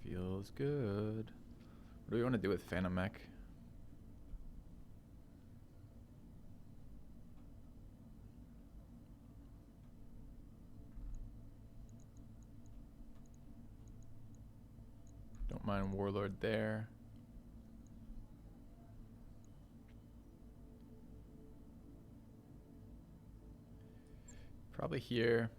Feels good. What do we want to do with Phantom mech? Don't mind Warlord there. Probably here.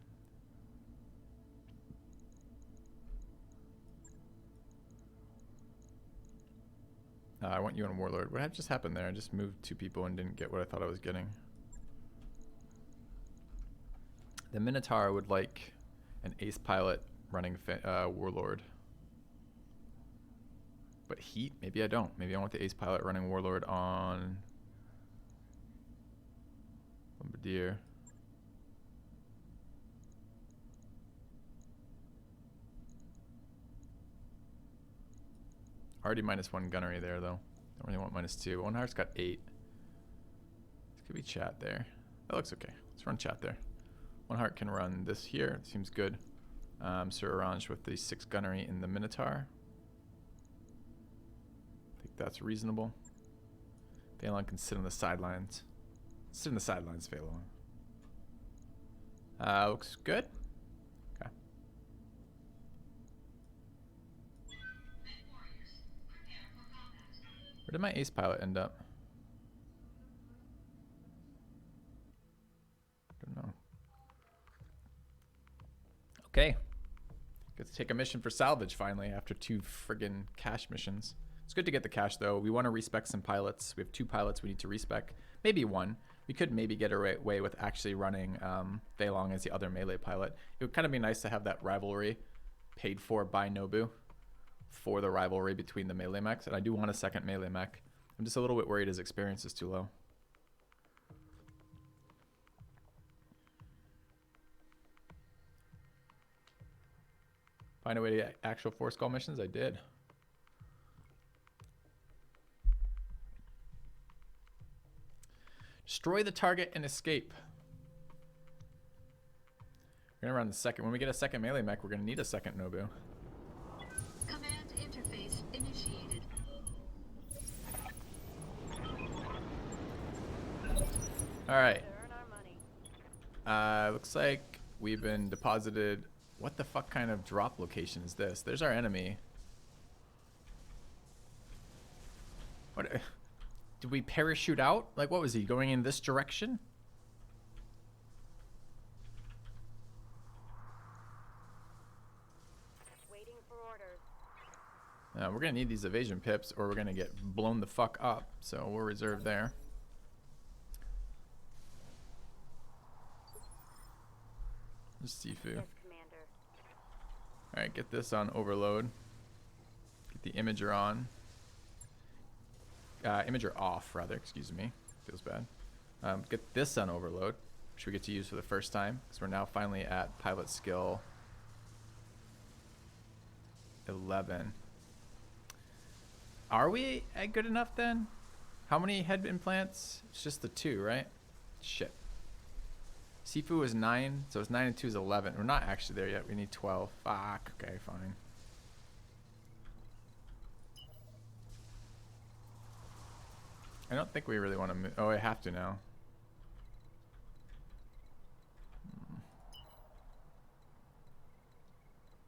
I want you on Warlord. What had just happened there? I just moved 2 people and didn't get what I thought I was getting. The Minotaur would like an ace pilot running Warlord. But heat, maybe I don't. Maybe I want the ace pilot running warlord on bombardier. Already -1 gunnery there though. Don't really want -2. One heart's got 8. This could be chat there. That looks okay. Let's run chat there. One heart can run this here. Seems good. Sir Orange with the 6 gunnery in the Minotaur. I think that's reasonable. Phelan can sit on the sidelines. Sit on the sidelines, Phelan. Looks good. Okay. Where did my ace pilot end up? Don't know. Okay. Get to take a mission for salvage finally after 2 friggin' cash missions. It's good to get the cash though. We want to respec some pilots. We have 2 pilots we need to respec. Maybe 1. We could maybe get away with actually running Fei Long as the other melee pilot. It would kind of be nice to have that rivalry paid for by Nobu for the rivalry between the melee mechs. And I do want a second melee mech. I'm just a little bit worried his experience is too low. Find a way to get actual force call missions? I did. Destroy the target and escape. We're gonna run the second. When we get a second melee mech, we're gonna need a second Nobu. Command interface initiated. All right. To earn our money. Looks like we've been deposited. What the fuck kind of drop location is this? There's our enemy. What? Did we parachute out? Like, what was he going in this direction? Waiting for orders. We're gonna need these evasion pips, or we're gonna get blown the fuck up. So we'll reserve there. Just Sifu. Yes, Commander. All right, get this on overload. Get the imager on. Imager off, rather. Excuse me. Feels bad. Get this on overload, which we get to use for the first time, because we're now finally at pilot skill 11. Are we good enough then? How many head implants? It's just the 2, right? Shit. Sifu is 9, so it's 9 and 2 is 11. We're not actually there yet. We need 12. Fuck. Okay, fine. I don't think we really want to move. Oh, I have to now.